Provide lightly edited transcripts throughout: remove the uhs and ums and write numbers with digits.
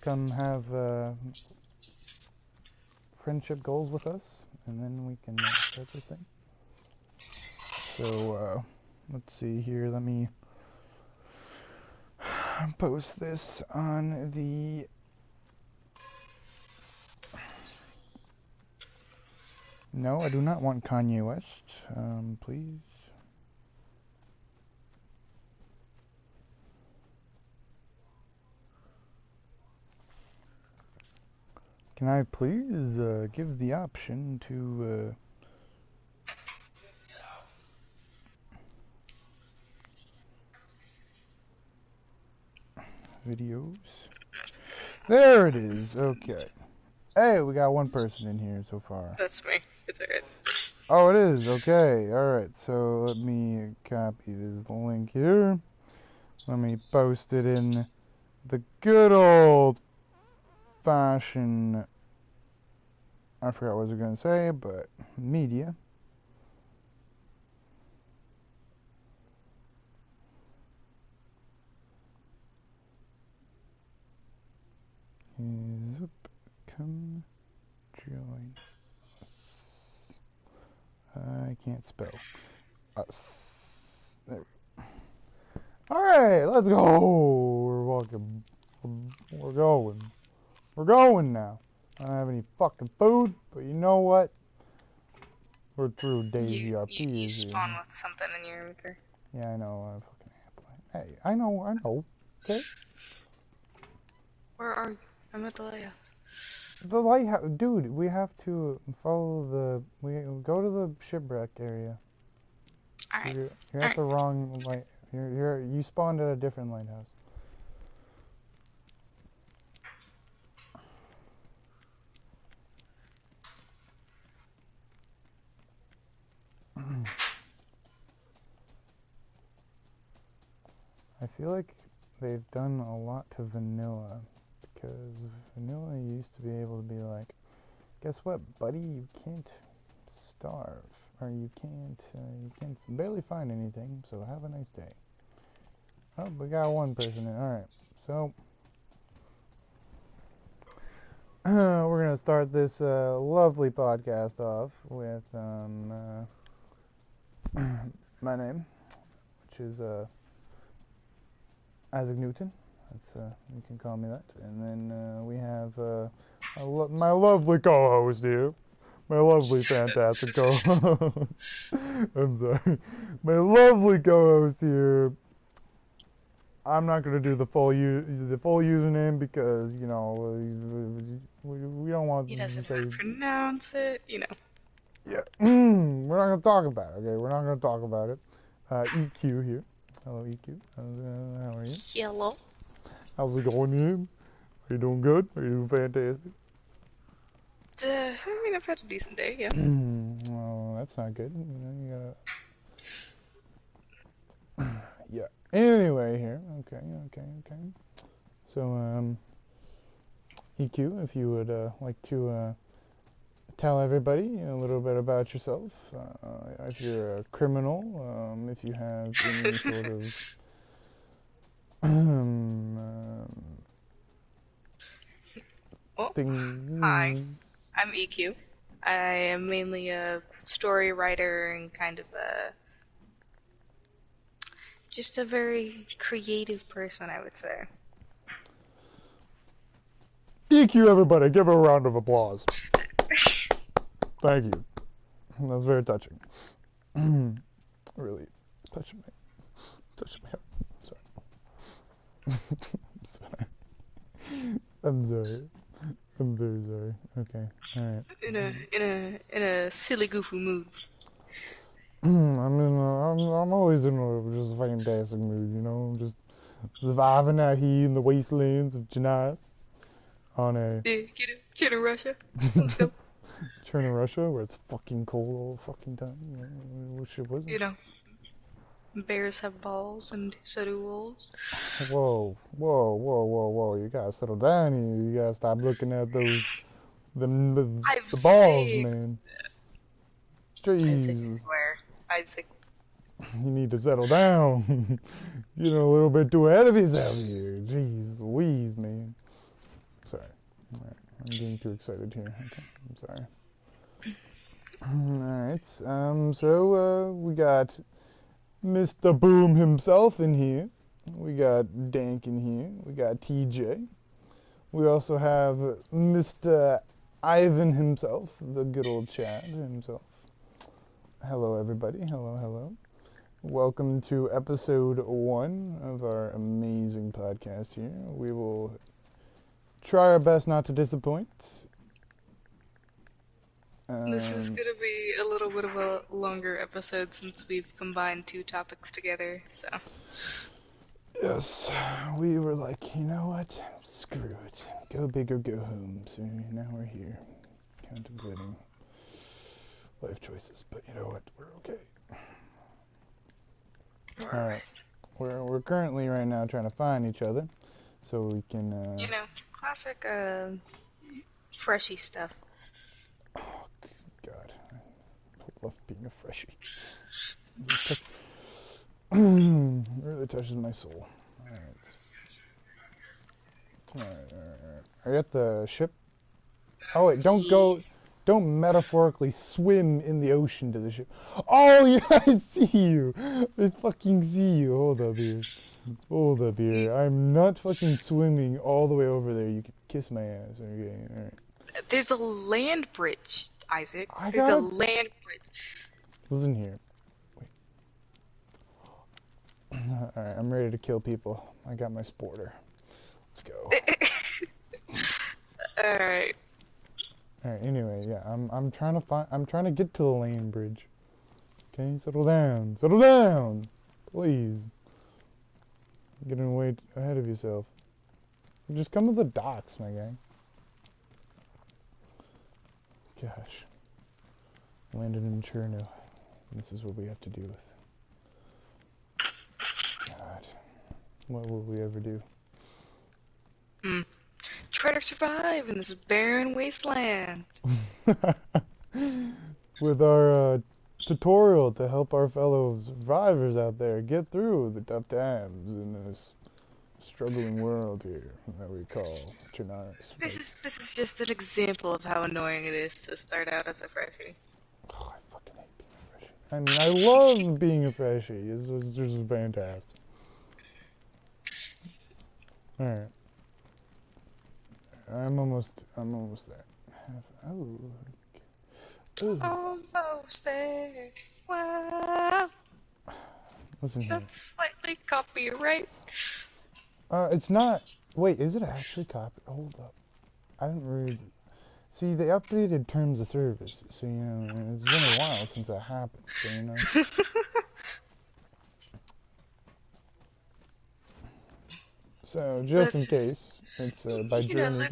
come have friendship goals with us, and then we can start this thing. So, let's see here. Let me post this on the... No, I do not want Kanye West. Please. Can I please give the option to videos? There it is. Okay. Hey, we got one person in here so far. That's me. It's alright. Oh, it is. Okay. Alright, so let me copy this link here. Let me post it in the good old fashioned, I forgot what I was going to say, but media. Zoop, come join us. I can't spell us. There we go. Alright, let's go. We're walking. We're going. We're going now. I don't have any fucking food, but you know what? We're through Dayz ERP. You spawn with something in your inventory. Yeah, I know. Fucking hey, I know. Okay. Where are you? I'm at the lighthouse. The lighthouse, dude. We have to follow the. We go to the shipwreck area. All right. You're at the wrong light. You spawned at a different lighthouse. I feel like they've done a lot to vanilla, because vanilla used to be able to be like, guess what, buddy, you can't starve, or you can't barely find anything, so have a nice day. Oh, we got one person in. Alright, so we're gonna start this lovely podcast off with my name, which is Isaac Newton. That's you can call me that. And then we have my lovely co-host here, my lovely fantastic co-host. I'm sorry, my lovely co-host here. I'm not gonna do the full username because you know we don't want. He doesn't want to pronounce it, you know. Yeah, we're not gonna talk about it. Okay, we're not gonna talk about it. EQ here. Hello, EQ. How are you? Hello. How's it going, Ian? Are you doing good? Are you doing fantastic? I mean, I've had a decent day, yeah. Well, that's not good. You gotta... yeah. Anyway, here. Okay. So, EQ, if you would like to tell everybody a little bit about yourself. If you're a criminal, if you have any sort of things. Hi, I'm EQ. I am mainly a story writer and kind of just a very creative person, I would say. EQ, everybody, give her a round of applause. Thank you. That was very touching. Really touching my heart. Sorry. I'm sorry. I'm very sorry. Okay. Alright. In a silly goofy mood. I'm always in a just fantastic mood, you know. Just surviving out here in the wastelands of Janais on a. Yeah, get it. China, Russia. Let's go. China, Russia, where it's fucking cold all the fucking time. You know, what shit was it? You know, bears have balls and so do wolves. Whoa! You gotta settle down here. You gotta stop looking at those, the balls, man. Jeez. Isaac, swear. Isaac. You need to settle down. You're a little bit too ahead of yourself here. Jeez Louise, man. Sorry. All right. I'm getting too excited here. Okay. I'm sorry. Alright, so we got Mr. Boom himself in here. We got Dank in here. We got TJ. We also have Mr. Ivan himself, the good old Chad himself. Hello, everybody. Hello, hello. Welcome to episode 1 of our amazing podcast here. We will try our best not to disappoint. This is gonna be a little bit of a longer episode since we've combined 2 topics together, so. Yes, we were like, you know what? Screw it. Go big or go home. So now we're here, contemplating life choices. But you know what? We're okay. All right. We're currently right now trying to find each other, so we can. You know, classic freshy stuff. Oh God, I love being a freshie. Really touches my soul. Alright. Are you at the ship? Oh wait, don't metaphorically swim in the ocean to the ship. Oh yeah, I see you! I fucking see you. Hold up here. I'm not fucking swimming all the way over there. You can kiss my ass. Okay, alright. There's a land bridge, Isaac. There's a land bridge. Listen here. Alright, I'm ready to kill people. I got my sporter. Let's go. Alright. Alright, anyway, yeah, I'm trying to get to the land bridge. Okay, settle down! Please. You're getting way ahead of yourself. Just come to the docks, my guy. Gosh. Landed in Cherno. This is what we have to deal with. God, what will we ever do? Try to survive in this barren wasteland. With our tutorial to help our fellow survivors out there get through the tough times in this struggling world here that we call Chernarus. This is just an example of how annoying it is to start out as a freshie. Oh, I fucking hate being a freshie. I mean, I love being a freshie. It's just fantastic. Alright. I'm almost there. Almost there. Wow. Listen here. That's slightly copyright. It's not. Wait, is it actually copy? Hold up. I didn't read. See, they updated terms of service, so you know it's been a while since that happened. So you know. So just in case, it's by Jeremy.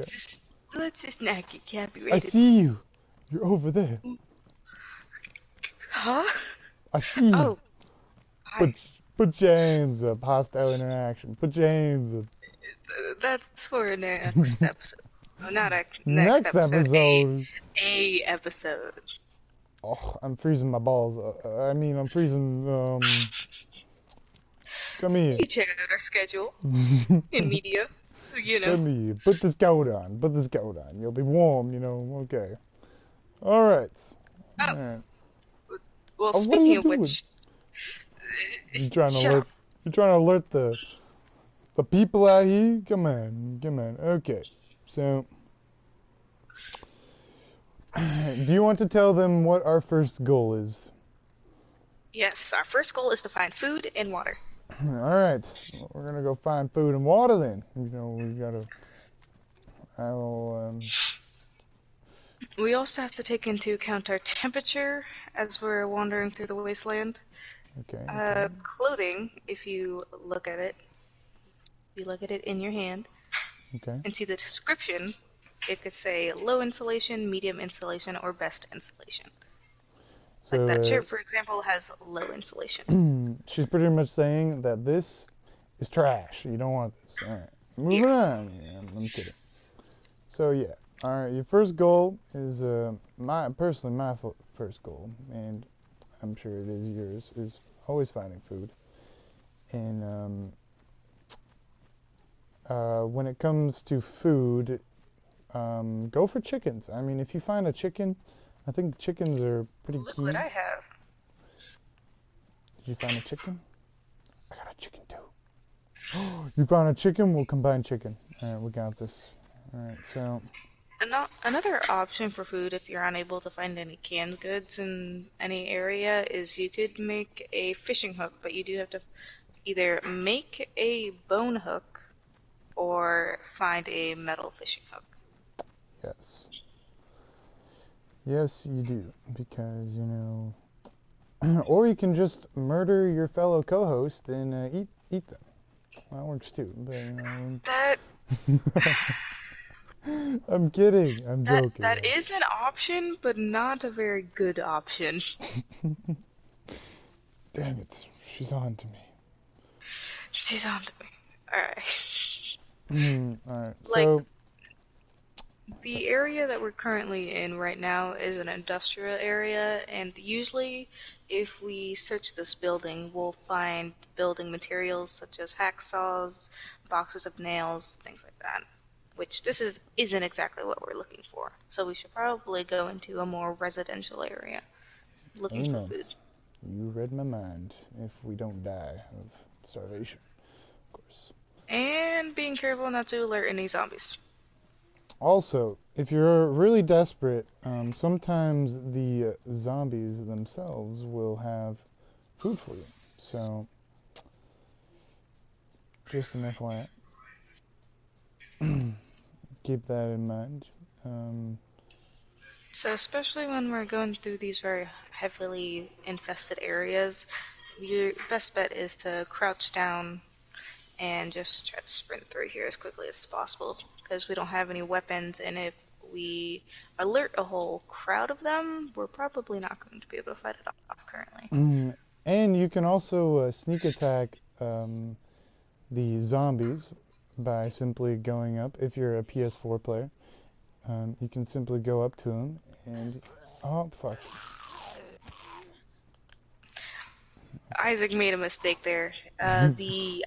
Let's just not get copyrighted. I see you. You're over there. Huh? I see you. Oh. Put your hands up. Hostile interaction. Put your hands up. That's for next episode. No, not a Next episode. A episode. Oh, I'm freezing my balls. I mean, I'm freezing. Come here. You check out our schedule in media. You know. Come here. Put this coat on. You'll be warm. You know. Okay. All right. All right. Well, speaking of which, you're trying to alert the people out here. Come on. Okay. So, do you want to tell them what our first goal is? Yes, our first goal is to find food and water. All right, we're gonna go find food and water then. You know, we gotta. We also have to take into account our temperature as we're wandering through the wasteland. Okay. Clothing, if you look at it, in your hand, okay, and see the description, it could say low insulation, medium insulation, or best insulation. So, like that shirt, for example, has low insulation. She's pretty much saying that this is trash. You don't want this. All right. Moving on. Yeah, I'm kidding. So yeah. All right. Your first goal is my first goal, and I'm sure it is yours, is always finding food. And when it comes to food, go for chickens. I mean, if you find a chicken, I think chickens are pretty Look key. what I have. Did you find a chicken? I got a chicken too. You found a chicken? We'll combine chicken. Alright, we got this. Alright, so... Another option for food if you're unable to find any canned goods in any area is you could make a fishing hook, but you do have to either make a bone hook or find a metal fishing hook. Yes. Yes, you do, because, you know... or you can just murder your fellow co-host and eat them. Well, that works too, but, you know... That... I'm kidding. I'm joking. That is an option, but not a very good option. Dang it. She's on to me. She's on to me. Alright. Alright, Like, so... the area that we're currently in right now is an industrial area, and usually if we search this building, we'll find building materials such as hacksaws, boxes of nails, things like that. Which this isn't exactly what we're looking for. So we should probably go into a more residential area looking for food. You read my mind. If we don't die of starvation, of course. And being careful not to alert any zombies. Also, if you're really desperate, sometimes the zombies themselves will have food for you. So, just an FYI. Keep that in mind. So especially when we're going through these very heavily infested areas, your best bet is to crouch down and just try to sprint through here as quickly as possible, because we don't have any weapons, and if we alert a whole crowd of them, we're probably not going to be able to fight it off currently. And you can also sneak attack the zombies by simply going up. If you're a PS4 player, you can simply go up to them and... Oh, fuck. Isaac made a mistake there. The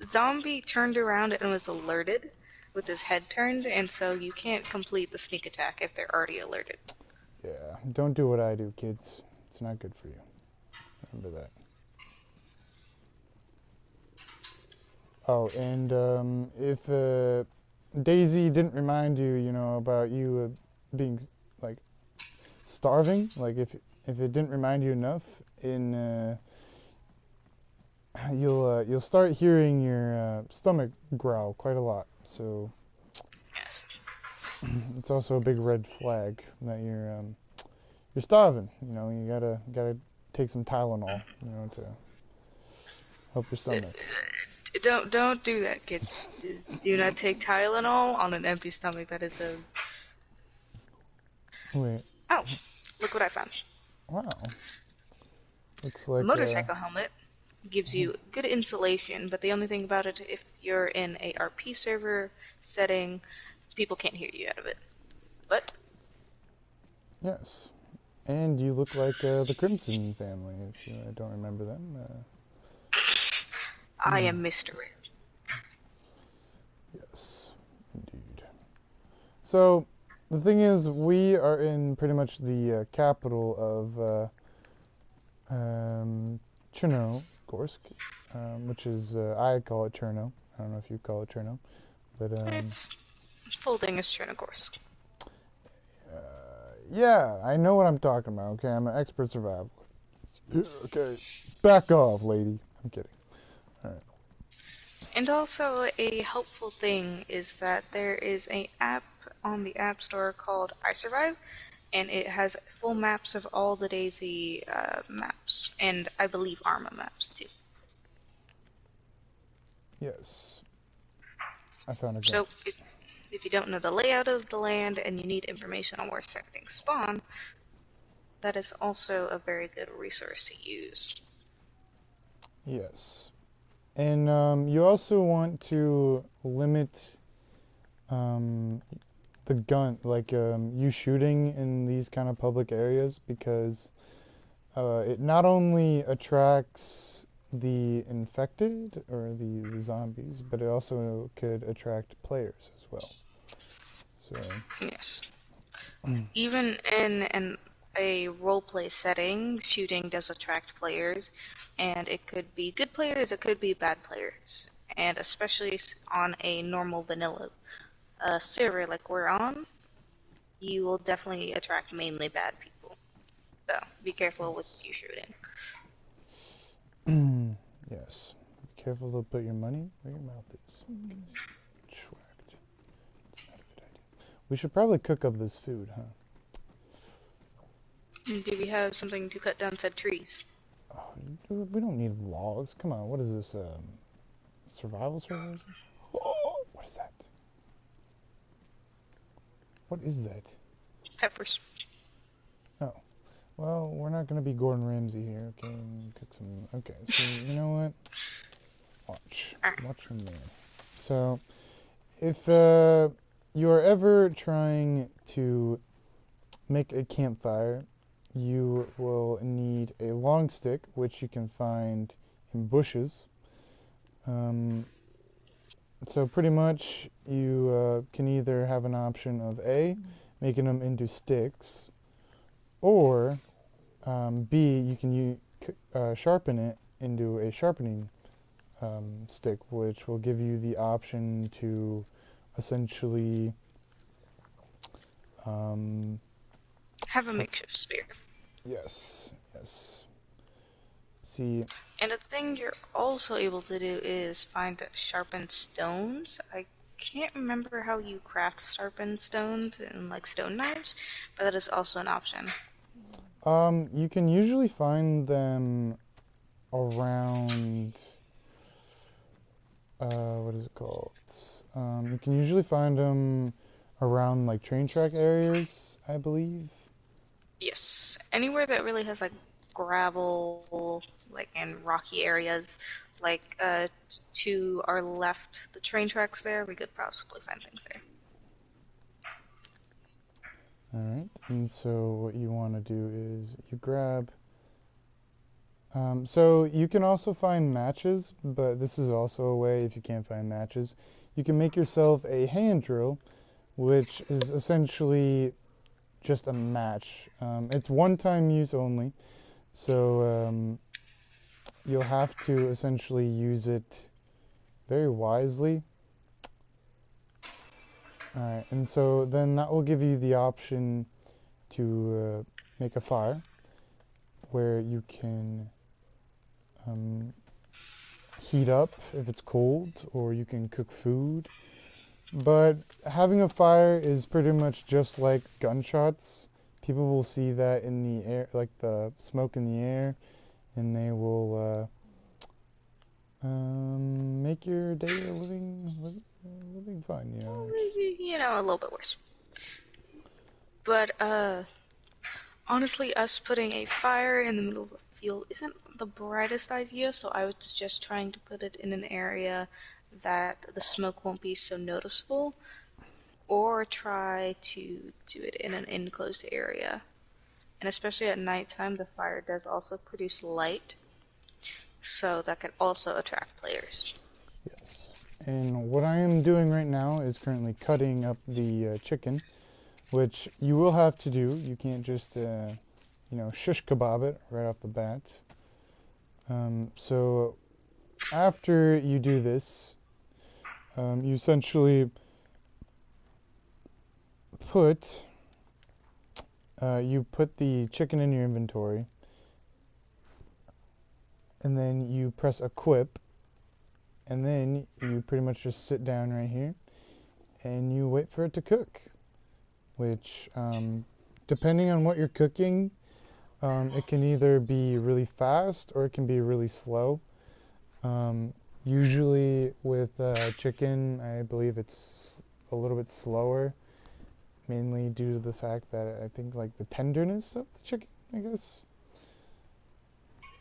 zombie turned around and was alerted with his head turned, and so you can't complete the sneak attack if they're already alerted. Yeah, don't do what I do, kids. It's not good for you. Remember that. Oh, and if Daisy didn't remind you, you know, about you being like starving, like if it didn't remind you enough, you'll start hearing your stomach growl quite a lot. So Yes. it's also a big red flag that you're starving. You know, you gotta take some Tylenol, you know, to help your stomach. Don't do that, kids. Do not take Tylenol on an empty stomach. That is a... Wait. Oh, look what I found. Wow. Looks like A motorcycle helmet gives you good insulation, but the only thing about it, if you're in a RP server setting, people can't hear you out of it. But... Yes. And you look like the Crimson family, if you don't remember them. I am Mr. Red. Yes, indeed. So, the thing is, we are in pretty much the capital of Chernogorsk, which is, I call it Cherno. I don't know if you call it Cherno, but... It's folding as Chernogorsk. Yeah, I know what I'm talking about, okay? I'm an expert survivalist. Okay, back off, lady. I'm kidding. Alright. And also, a helpful thing is that there is an app on the App Store called iSurvive, and it has full maps of all the Daisy maps, and I believe Arma maps too. Yes. I found a gun. So, if you don't know the layout of the land and you need information on where certain things spawn, that is also a very good resource to use. Yes. And you also want to limit the gun, like you shooting in these kind of public areas, because it not only attracts the infected or the zombies, but it also could attract players as well. So. Yes. Even in a roleplay setting, shooting does attract players, and it could be good players, it could be bad players, and especially on a normal vanilla server like we're on, you will definitely attract mainly bad people. So be careful with your shooting. Yes. Be careful to put your money where your mouth is. Tracked. It's not a good idea. We should probably cook up this food, huh? Do we have something to cut down said trees? Oh, we don't need logs. Come on, what is this? Survival server? Oh, what is that? What is that? Peppers. Oh. Well, we're not going to be Gordon Ramsay here, okay? Cook some... Okay, so you know what? Watch from there. So, if you are ever trying to make a campfire, you will need a long stick, which you can find in bushes. So pretty much you can either have an option of A, making them into sticks, or B, you can sharpen it into a sharpening stick, which will give you the option to essentially Have a makeshift spear. yes. See, And a thing you're also able to do is find sharpened stones. I can't remember how you craft sharpened stones and like stone knives, but that is also an option. you can usually find them around what is it called? You can usually find them around like train track areas, I believe. Yes, anywhere that really has like gravel, like and rocky areas, like to our left, the train tracks there, we could possibly find things there. Alright, and so what you want to do is you grab... so you can also find matches, but this is also a way, if you can't find matches, you can make yourself a hand drill, which is essentially just a match. It's one-time use only, so you'll have to essentially use it very wisely. Alright, and so then that will give you the option to make a fire where you can heat up if it's cold, or you can cook food. But having a fire is pretty much just like gunshots. People will see that in the air, like the smoke in the air, and they will make your day a living fun, you know. You know, a little bit worse. But honestly, us putting a fire in the middle of a field isn't the brightest idea, so I would suggest trying to put it in an area that the smoke won't be so noticeable, or try to do it in an enclosed area. And especially at nighttime, the fire does also produce light, so that can also attract players. Yes. And what I am doing right now is currently cutting up the chicken, which you will have to do. You can't just, shish kebab it right off the bat. So after you do this, you essentially put the chicken in your inventory, and then you press equip, and then you pretty much just sit down right here and you wait for it to cook, which depending on what you're cooking, it can either be really fast or it can be really slow. Usually with chicken, I believe it's a little bit slower, mainly due to the fact that I think like the tenderness of the chicken, I guess.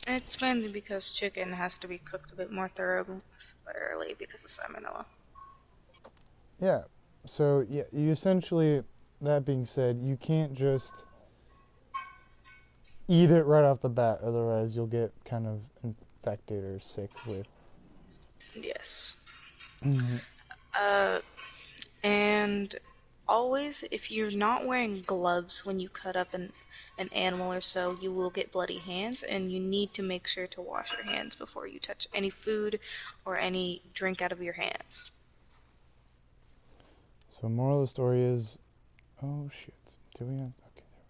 It's mainly because chicken has to be cooked a bit more thoroughly because of salmonella. Yeah, so yeah, you essentially, that being said, you can't just eat it right off the bat, otherwise you'll get kind of infected or sick with. Yes. Mm-hmm. And always, if you're not wearing gloves when you cut up an animal or so, you will get bloody hands, and you need to make sure to wash your hands before you touch any food or any drink out of your hands. So moral of the story is, oh shit, do we have, okay, there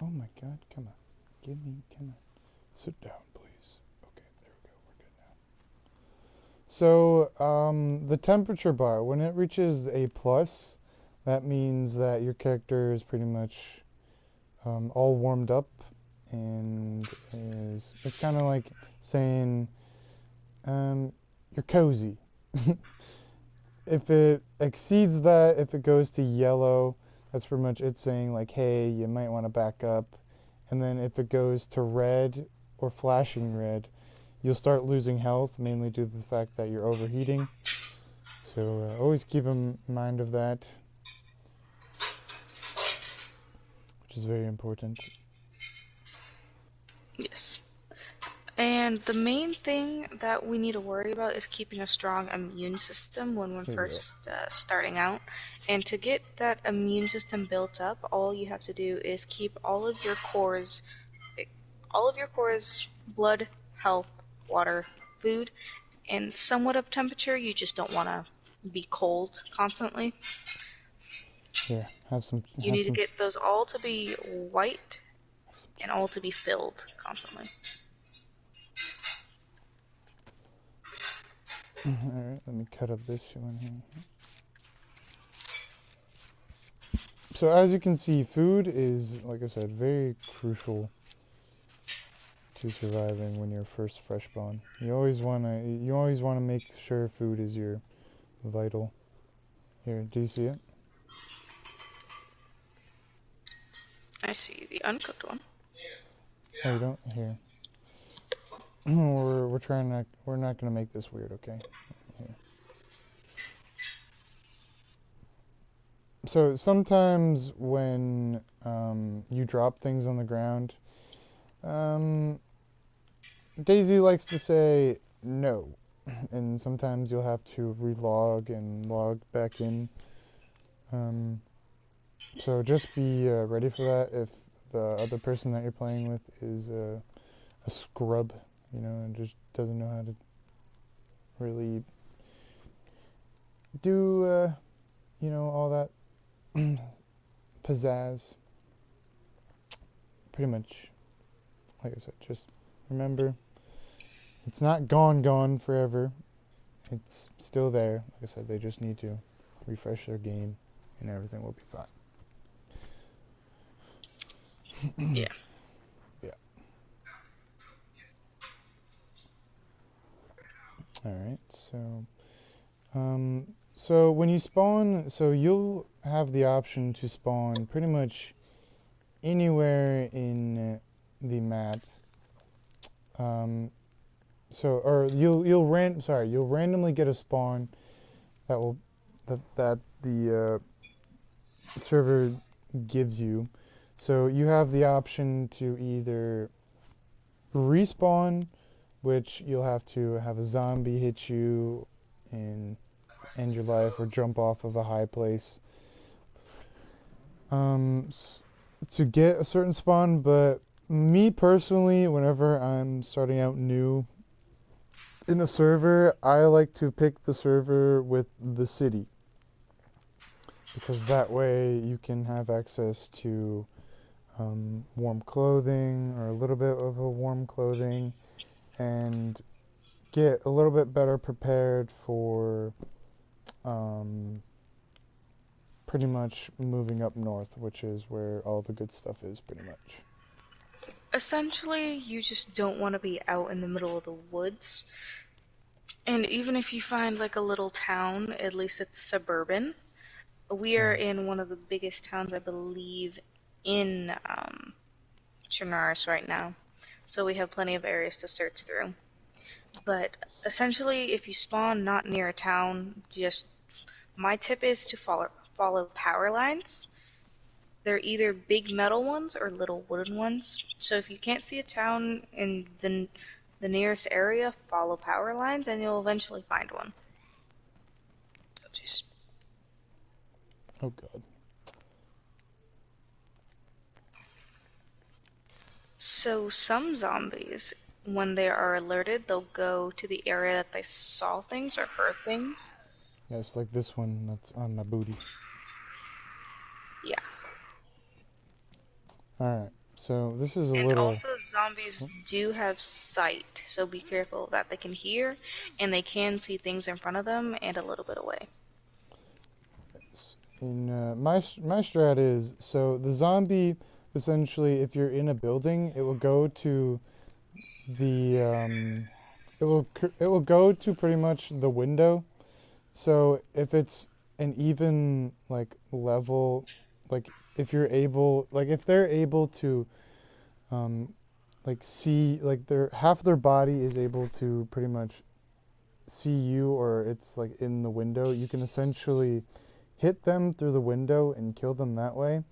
we go. Oh my god, come on, come on, sit down please. Okay, there we go, we're good now. So, the temperature bar, when it reaches A+, that means that your character is pretty much all warmed up, and it's kind of like saying you're cozy. If it exceeds that, if it goes to yellow, that's pretty much it saying like, hey, you might want to back up. And then if it goes to red or flashing red, you'll start losing health, mainly due to the fact that you're overheating. So always keep in mind of that, which is very important. Yes. And the main thing that we need to worry about is keeping a strong immune system when we're first starting out. And to get that immune system built up, all you have to do is keep all of your cores, blood, health, water, food, and somewhat of temperature. You just don't want to be cold constantly. Yeah, You need to get those all to be white and all to be filled constantly. Alright, let me cut up this one here. So as you can see, food is, like I said, very crucial to surviving when you're first fresh spawn. You always wanna make sure food is your vital. Here, do you see it? I see the uncooked one. Oh, you don't? Here. We're not gonna make this weird, okay? Here. So sometimes when you drop things on the ground, Daisy likes to say no, and sometimes you'll have to relog and log back in. So just be ready for that if the other person that you're playing with is a scrub, you know, and just doesn't know how to really do, you know, all that pizzazz. Pretty much, like I said, just remember, it's not gone forever. It's still there. Like I said, they just need to refresh their game, and everything will be fine. Yeah. Yeah. Alright, so when you spawn, so you'll have the option to spawn pretty much anywhere in the map. You'll randomly get a spawn that the server gives you. So you have the option to either respawn, which you'll have to have a zombie hit you and end your life, or jump off of a high place to get a certain spawn. But me personally, whenever I'm starting out new in a server, I like to pick the server with the city, because that way you can have access to warm clothing, or a little bit of a warm clothing, and get a little bit better prepared for pretty much moving up north, which is where all the good stuff is, pretty much. Essentially, you just don't want to be out in the middle of the woods. And even if you find like a little town, at least it's suburban. We are in one of the biggest towns, I believe, in Chernarus right now. So we have plenty of areas to search through. But essentially, if you spawn not near a town, my tip is to follow power lines. They're either big metal ones or little wooden ones. So if you can't see a town in the nearest area, follow power lines and you'll eventually find one. Jeez. Oh god. So some zombies, when they are alerted, they'll go to the area that they saw things or heard things. Yeah, it's like this one that's on my booty. Yeah. Alright, so this is a And little... also zombies do have sight, so be careful that they can hear and they can see things in front of them and a little bit away. In my strat is, so the zombie, essentially, if you're in a building, it will go to the, it will go to pretty much the window. So if it's an even, like, level, like, if you're able, like, if they're able to, um, like, see, like, half their body is able to pretty much see you, or it's, like, in the window, you can essentially hit them through the window and kill them that way.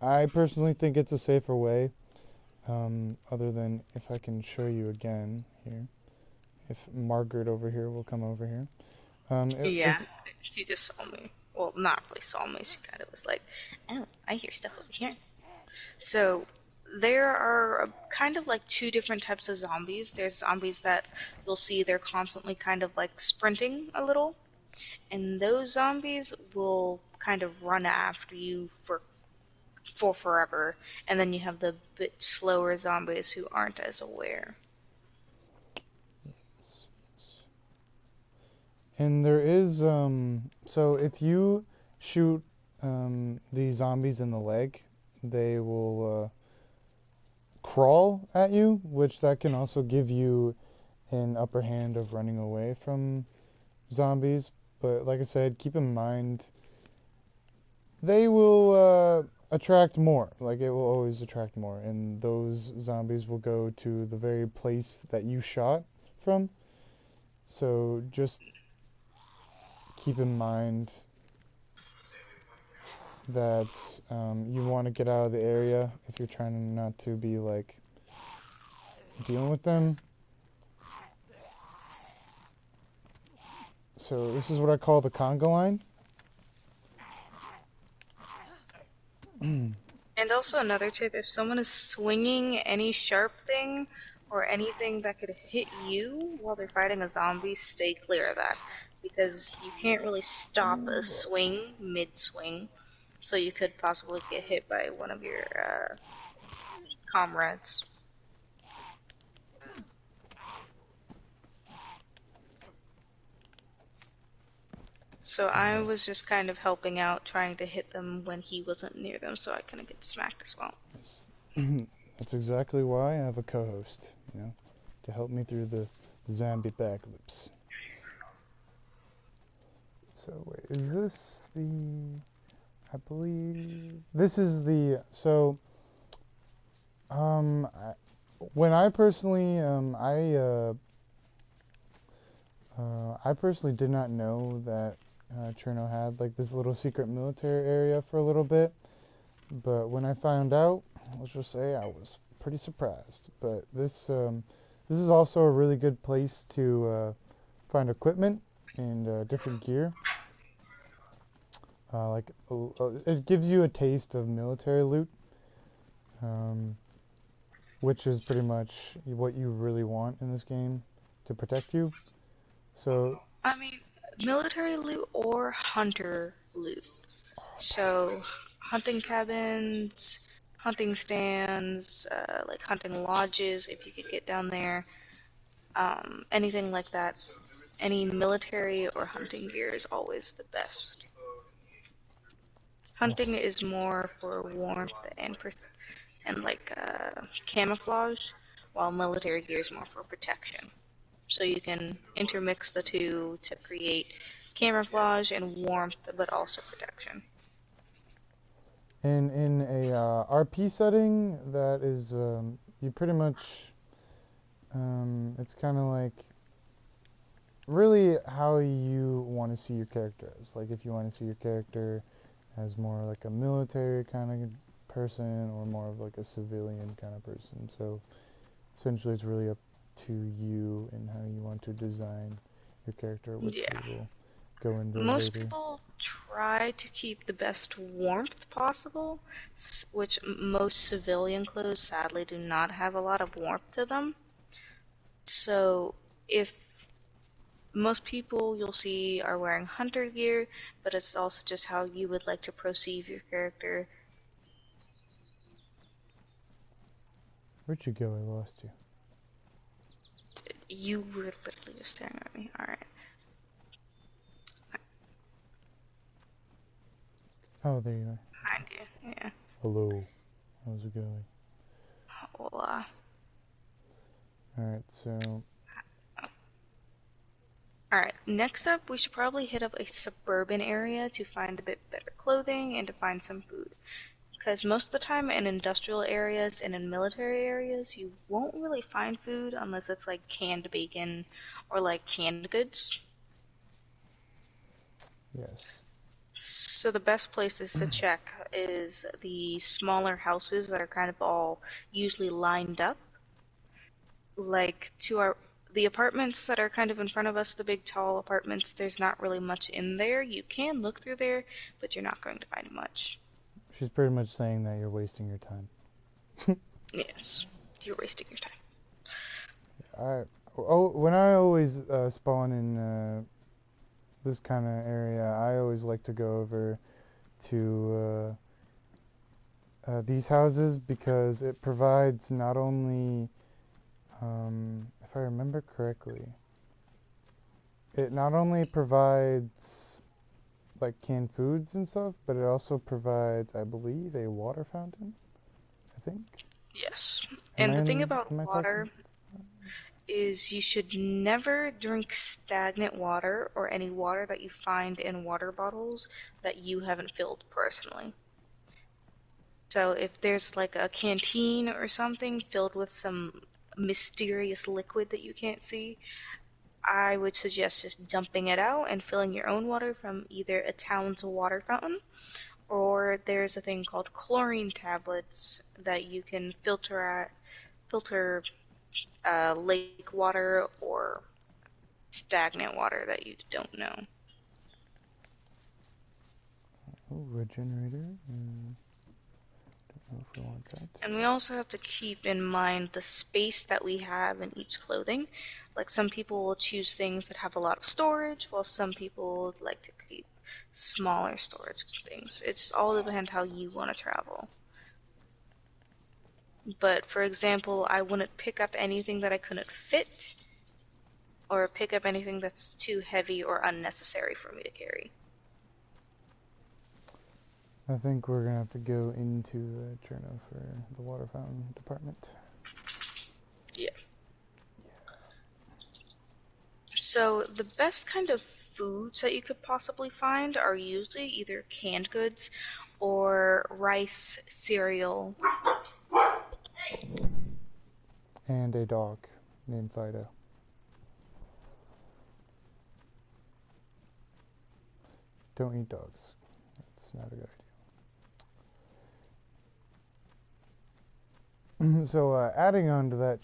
I personally think it's a safer way, other than if I can show you again here. If Margaret over here will come over here. Yeah, she just saw me. Well, not really saw me. She kind of was like, "Oh, I hear stuff over here." So there are kind of like two different types of zombies. There's zombies that you'll see they're constantly kind of like sprinting a little, and those zombies will kind of run after you for forever. And then you have the bit slower zombies who aren't as aware. And there is, so if you shoot these zombies in the leg, they will crawl at you, which that can also give you an upper hand of running away from zombies. But like I said, keep in mind, they will attract more. Like, it will always attract more. And those zombies will go to the very place that you shot from. So just keep in mind that you want to get out of the area if you're trying not to be, like, dealing with them. So this is what I call the conga line. And also another tip, if someone is swinging any sharp thing or anything that could hit you while they're fighting a zombie, stay clear of that. Because you can't really stop a swing mid-swing, so you could possibly get hit by one of your comrades. So I was just kind of helping out, trying to hit them when he wasn't near them, so I couldn't get smacked as well. That's exactly why I have a co-host, to help me through the zombie backflips. So wait, is this the... I believe this is the... So, when I personally, I personally did not know that Cherno had, like, this little secret military area for a little bit, but when I found out, let's just say I was pretty surprised. But this is also a really good place to find equipment and different gear. It gives you a taste of military loot, which is pretty much what you really want in this game to protect you. So, I mean, military loot or hunter loot. So, hunting cabins, hunting stands, like hunting lodges, if you could get down there, anything like that. Any military or hunting gear is always the best. Hunting is more for warmth and like camouflage, while military gear is more for protection. So you can intermix the two to create camouflage and warmth, but also protection. and in a RP setting, that is, you pretty much, it's kind of like really how you want to see your character as. Like, if you want to see your character as more like a military kind of person or more of like a civilian kind of person. So essentially it's really up to you and how you want to design your character, which Yeah. we will go in there Most later. people try to keep the best warmth possible, which most civilian clothes sadly do not have a lot of warmth to them. So if most people you'll see are wearing hunter gear, but it's also just how you would like to perceive your character. Where'd you go? I lost you. You were literally just staring at me. Alright. Oh, there you are. Behind you. Yeah. Hello. How's it going? Well, Alright, so... Alright, next up we should probably hit up a suburban area to find a bit better clothing and to find some food. Because most of the time in industrial areas and in military areas, you won't really find food unless it's like canned bacon or like canned goods. Yes. So the best places to check is the smaller houses that are kind of all usually lined up. Like the apartments that are kind of in front of us, the big tall apartments, there's not really much in there. You can look through there, but you're not going to find much. She's pretty much saying that you're wasting your time. Yes, you're wasting your time. When I always spawn in this kind of area, I always like to go over to these houses because it provides not only, if I remember correctly, it not only provides like canned foods and stuff, but it also provides, I believe, a water fountain, I think. Yes. And the thing about water is you should never drink stagnant water or any water that you find in water bottles that you haven't filled personally. So if there's like a canteen or something filled with some mysterious liquid that you can't see, I would suggest just dumping it out and filling your own water from either a town's water fountain, or there's a thing called chlorine tablets that you can filter lake water or stagnant water that you don't know. Oh, regenerator. Don't know if we want that. And we also have to keep in mind the space that we have in each clothing. Like some people will choose things that have a lot of storage, while some people would like to keep smaller storage things. It's all depends how you want to travel. But for example, I wouldn't pick up anything that I couldn't fit, or pick up anything that's too heavy or unnecessary for me to carry. I think we're gonna have to go into Cherno for the water fountain department. Yeah. So the best kind of foods that you could possibly find are usually either canned goods or rice, cereal. And a dog named Fido. Don't eat dogs. That's not a good idea. So adding on to that,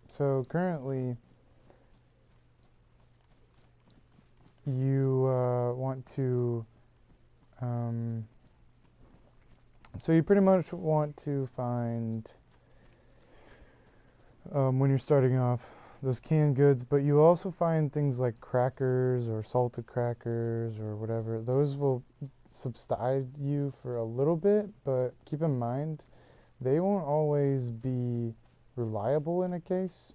so currently you want to, so you pretty much want to find, when you're starting off, those canned goods, but you also find things like crackers or salted crackers or whatever. Those will subside you for a little bit, but keep in mind, they won't always be reliable in a case,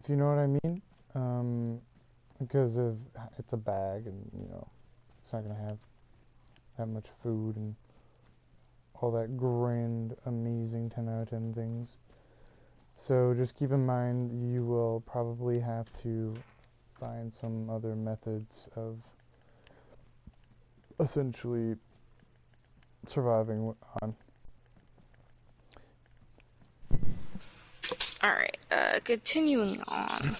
if you know what I mean. Because it's a bag, and it's not gonna have that much food and all that grand, amazing 10 out of 10 things. So just keep in mind, you will probably have to find some other methods of essentially surviving on. Alright, continuing on.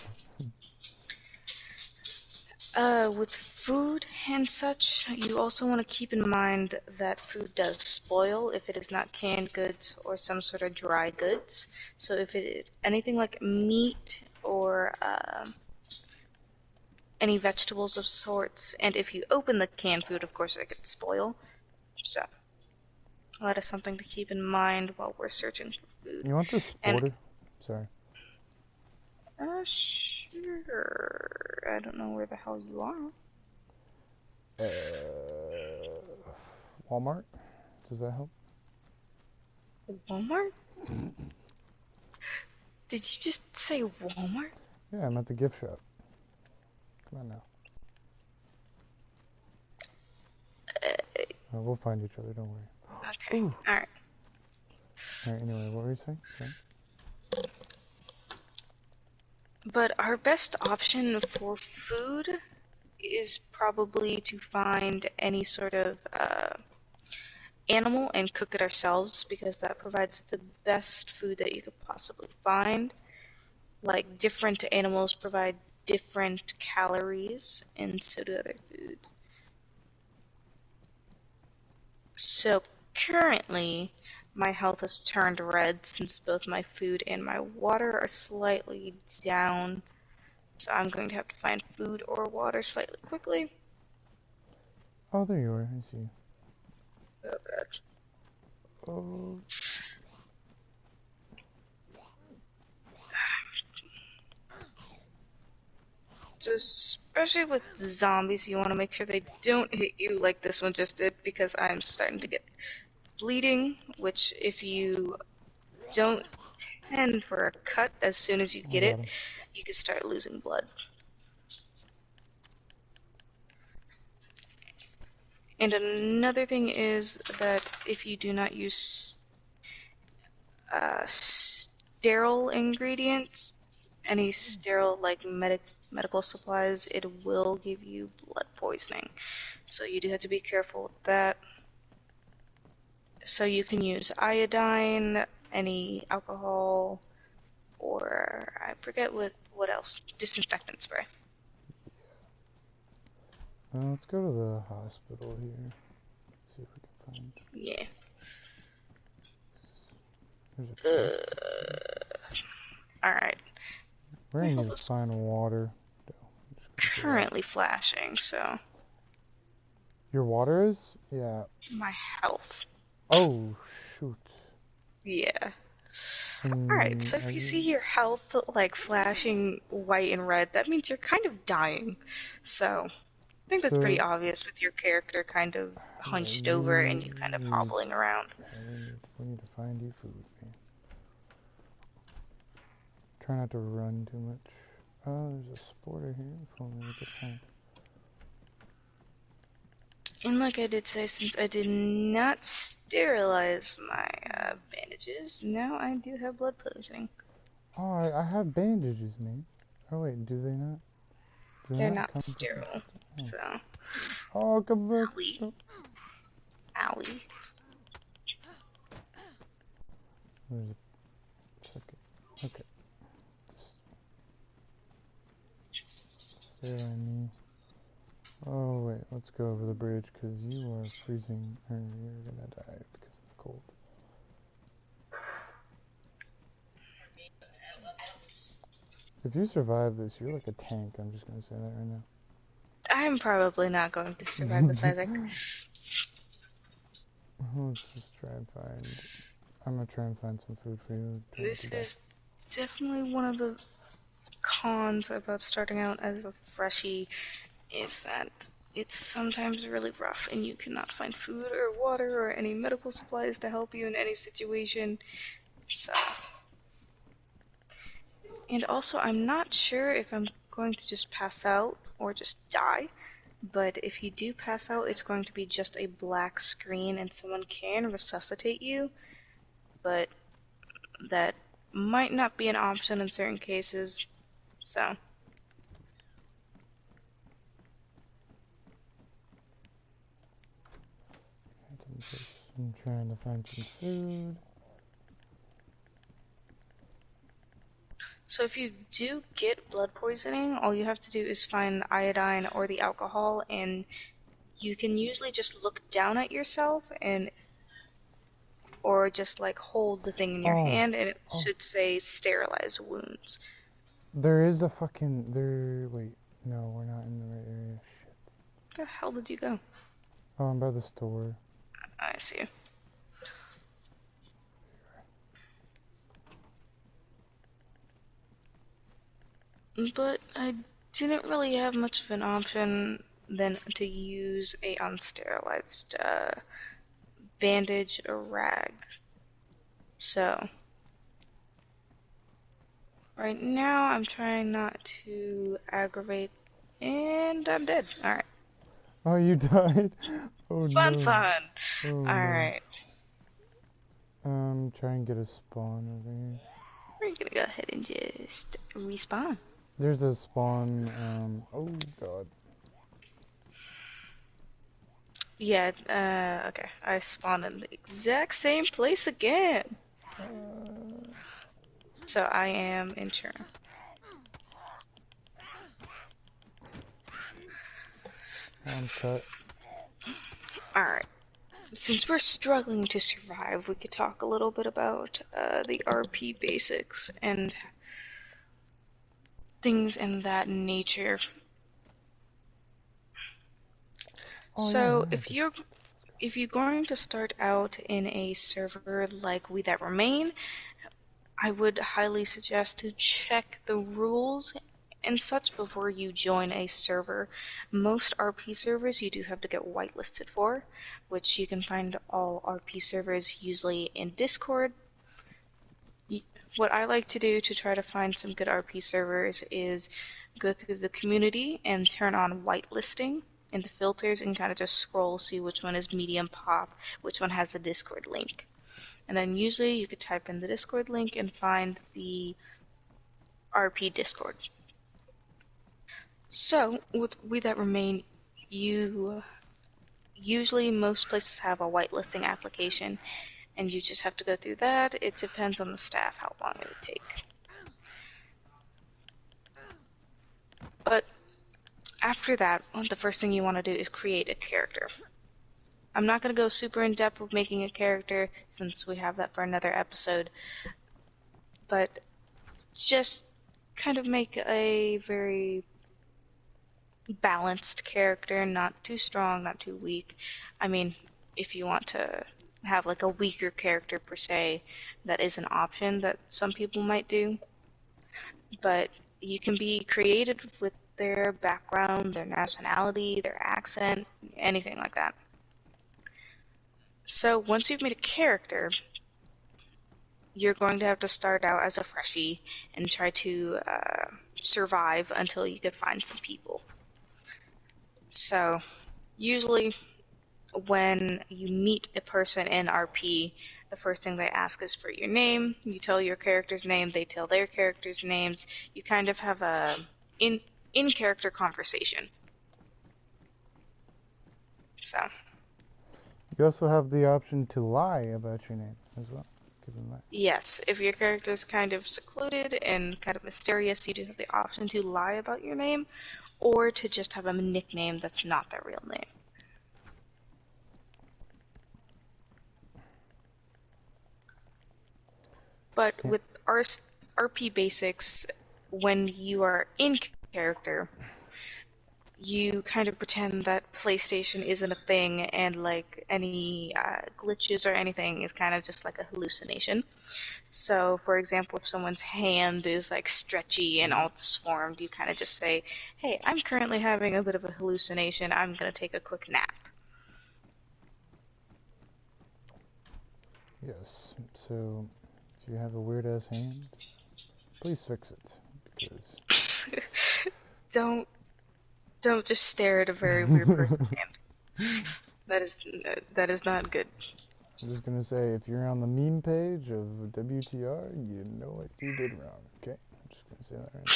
With food and such, you also want to keep in mind that food does spoil if it is not canned goods or some sort of dry goods. So if it is anything like meat or any vegetables of sorts, and if you open the canned food, of course, it could spoil. So, that is something to keep in mind while we're searching for food. You want this border? Sorry. Sure. I don't know where the hell you are. Walmart? Does that help? Walmart? Did you just say Walmart? Yeah, I'm at the gift shop. Come on now. We'll find each other, don't worry. Okay, alright. Alright, anyway, what were you saying? Sorry? But our best option for food is probably to find any sort of animal and cook it ourselves, because that provides the best food that you could possibly find. Like, different animals provide different calories, and so do other foods. So currently, my health has turned red since both my food and my water are slightly down. So I'm going to have to find food or water slightly quickly. Oh, there you are. I see you. Oh, God. Oh. So especially with zombies, you want to make sure they don't hit you like this one just did, because I'm starting to get bleeding, which if you don't tend for a cut as soon as you get it, you can start losing blood. And another thing is that if you do not use sterile ingredients, any sterile like medical supplies, it will give you blood poisoning. So you do have to be careful with that. So you can use iodine, any alcohol, or I forget what else. Disinfectant spray. Let's go to the hospital here. See if we can find. Yeah. Alright. We're gonna need to find water. Currently flashing, so. Your water is? Yeah. My health. Oh, shoot. Yeah. Alright, so if you see your health like flashing white and red, that means you're kind of dying. So, I think that's pretty obvious with your character kind of hunched over and you kind of hobbling around. We need to find you food, man. Try not to run too much. Oh, there's a sporter here. If only we could find. And like I did say, since I did not sterilize my bandages, now I do have blood poisoning. Oh, I have bandages, man. Oh wait, do they not? They're not sterile, so. Oh, come back. Owie. Owie. There's a second. Okay. Stare at me. Oh wait, let's go over the bridge because you are freezing, or you're gonna die because of the cold. If you survive this, you're like a tank. I'm just gonna say that right now. I'm probably not going to survive this, Isaac. Let's just try and find. I'm gonna try and find some food for you. This is definitely one of the cons about starting out as a freshie, is that it's sometimes really rough and you cannot find food or water or any medical supplies to help you in any situation. So. And also, I'm not sure if I'm going to just pass out or just die, but if you do pass out, it's going to be just a black screen and someone can resuscitate you, but that might not be an option in certain cases, so. I'm trying to find some food. So if you do get blood poisoning, all you have to do is find iodine or the alcohol, and you can usually just look down at yourself or just like hold the thing in your hand, and it should say sterilize wounds. There is a fucking wait. No, we're not in the right area. Shit. Where the hell did you go? Oh, I'm by the store. I see. But I didn't really have much of an option than to use a unsterilized bandage or rag. So, right now I'm trying not to aggravate, and I'm dead. Alright. Oh, you died? Oh Fun, no. fun! Oh Alright. no. Try and get a spawn over here. We're gonna go ahead and just respawn. There's a spawn, oh god. Yeah, okay. I spawned in the exact same place again. So I am in turn. I'm cut. Alright. Since we're struggling to survive, we could talk a little bit about the RP basics and things in that nature. Oh, So yeah, if you're going to start out in a server like We That Remain, I would highly suggest to check the rules and such before you join a server. Most RP servers you do have to get whitelisted for, which you can find all RP servers usually in Discord. What I like to do to try to find some good RP servers is go through the community and turn on whitelisting in the filters and kind of just scroll, see which one is medium pop, which one has the Discord link. And then usually you could type in the Discord link and find the RP Discord. So, with We That Remain, usually most places have a whitelisting application, and you just have to go through that. It depends on the staff how long it would take. But after that, the first thing you want to do is create a character. I'm not going to go super in depth with making a character since we have that for another episode, but just kind of make a very balanced character, not too strong, not too weak. I mean, if you want to have like a weaker character per se, that is an option that some people might do. But you can be creative with their background, their nationality, their accent, anything like that. So once you've made a character, you're going to have to start out as a freshie and try to survive until you can find some people. So usually when you meet a person in RP, the first thing they ask is for your name. You tell your character's name, they tell their character's names. You kind of have a in-character conversation. So. You also have the option to lie about your name as well. Give them that. Yes, if your character is kind of secluded and kind of mysterious, you do have the option to lie about your name, or to just have a nickname that's not their real name. But with RP basics, when you are in character, you kind of pretend that PlayStation isn't a thing, and like any glitches or anything is kind of just like a hallucination. So, for example, if someone's hand is like stretchy and all disformed, you kind of just say, "Hey, I'm currently having a bit of a hallucination. I'm gonna take a quick nap." Yes, so if you have a weird ass hand, please fix it, because Don't just stare at a very weird person's hand. That is not good. I'm just gonna say, if you're on the meme page of WTR, you know what you did wrong, okay? I'm just gonna say that right now.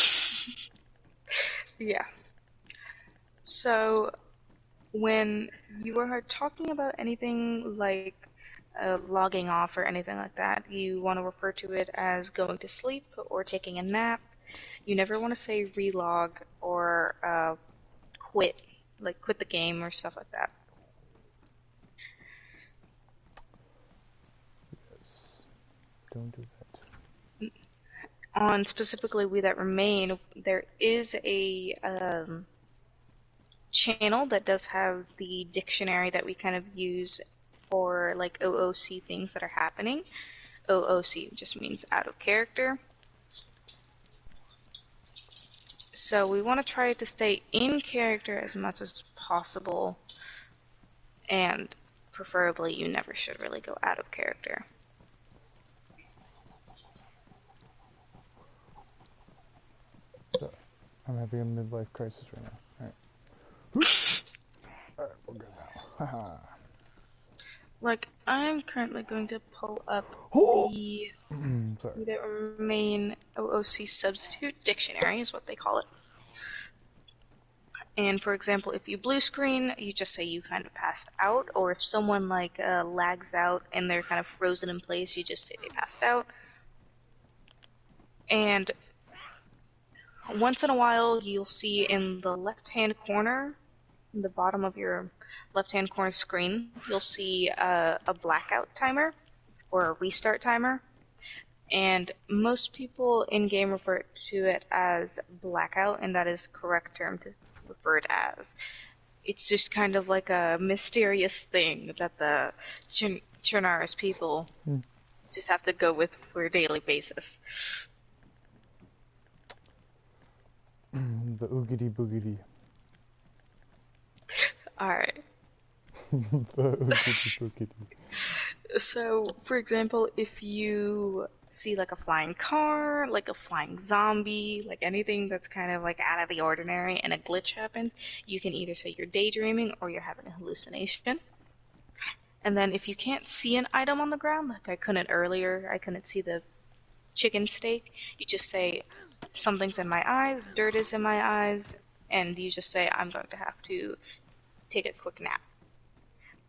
Yeah. So, when you are talking about anything like logging off or anything like that, you want to refer to it as going to sleep or taking a nap. You never want to say relog or quit, like quit the game or stuff like that. Yes. Don't do that. on specifically We That Remain, there is a channel that does have the dictionary that we kind of use for like OOC things that are happening. OOC just means out of character. So we want to try to stay in character as much as possible, and preferably you never should really go out of character. So, I'm having a midlife crisis right now. Alright. Alright, we're good now. Haha. Like, I'm currently going to pull up the Sorry. That Remain OOC Substitute Dictionary, is what they call it. And for example, if you blue screen, you just say you kind of passed out, or if someone like lags out and they're kind of frozen in place, you just say they passed out. And once in a while, you'll see in the left-hand corner, in the bottom of your left-hand corner screen, you'll see a blackout timer or a restart timer. And most people in-game refer to it as blackout, and that is the correct term to refer it as. It's just kind of like a mysterious thing that the Chernarus people just have to go with for a daily basis. The oogity boogity. Alright. The oogity boogity. So, for example, if you see like a flying car, like a flying zombie, like anything that's kind of like out of the ordinary and a glitch happens, you can either say you're daydreaming or you're having a hallucination. And then if you can't see an item on the ground, like I couldn't earlier, I couldn't see the chicken steak, you just say something's in my eyes, dirt is in my eyes, and you just say I'm going to have to take a quick nap.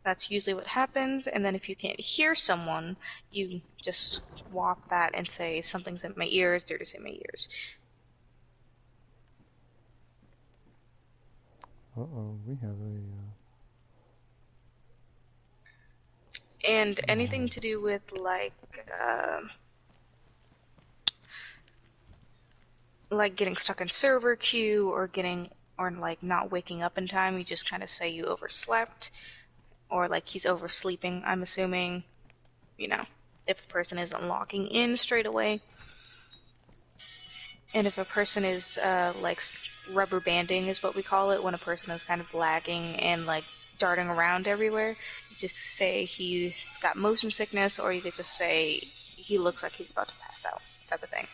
That's usually what happens, and then if you can't hear someone, you just swap that and say something's in my ears, dirt is in my ears. Uh-oh, we have a... And anything to do with like getting stuck in server queue or like not waking up in time, you just kind of say you overslept, or like he's oversleeping, I'm assuming, you know, if a person isn't logging in straight away. And if a person is like rubber banding is what we call it, when a person is kind of lagging and like darting around everywhere, you just say he's got motion sickness, or you could just say he looks like he's about to pass out, type of thing.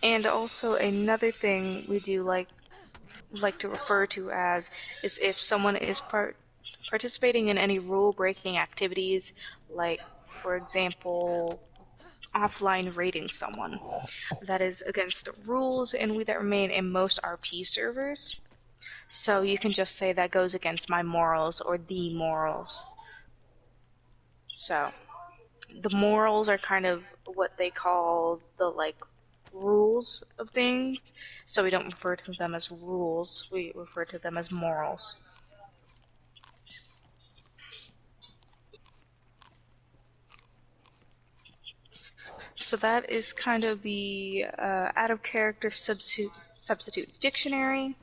And also another thing we do like to refer to as is if someone is participating in any rule-breaking activities, like for example offline raiding someone. That is against the rules and We That Remain in most RP servers. So you can just say that goes against my morals or the morals. So the morals are kind of what they call the like rules of things, so we don't refer to them as rules, we refer to them as morals. So that is kind of the out of character substitute dictionary.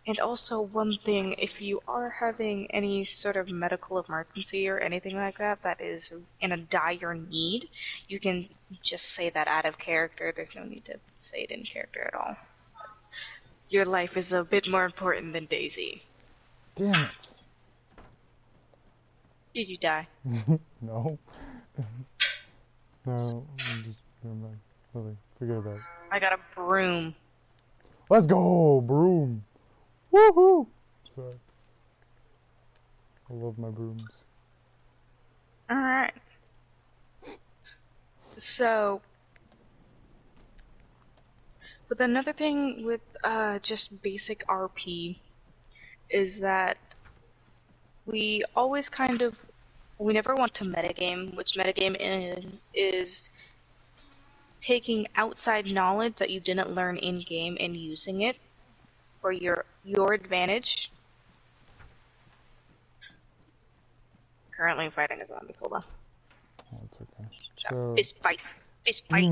And also one thing, if you are having any sort of medical emergency or anything like that that is in a dire need, you can just say that out of character. There's no need to say it in character at all. Your life is a bit more important than Dayz. Damn it. Did you die? No. No, just never mind. Really, forget about it. I got a broom. Let's go, broom. Woohoo! Sorry. I love my brooms. Alright. So, but another thing with just basic RP is that we always we never want to metagame, which metagame is taking outside knowledge that you didn't learn in-game and using it for your advantage. currently fighting a zombie. Hold on. That's okay. So, Fist fight. Fist fight. so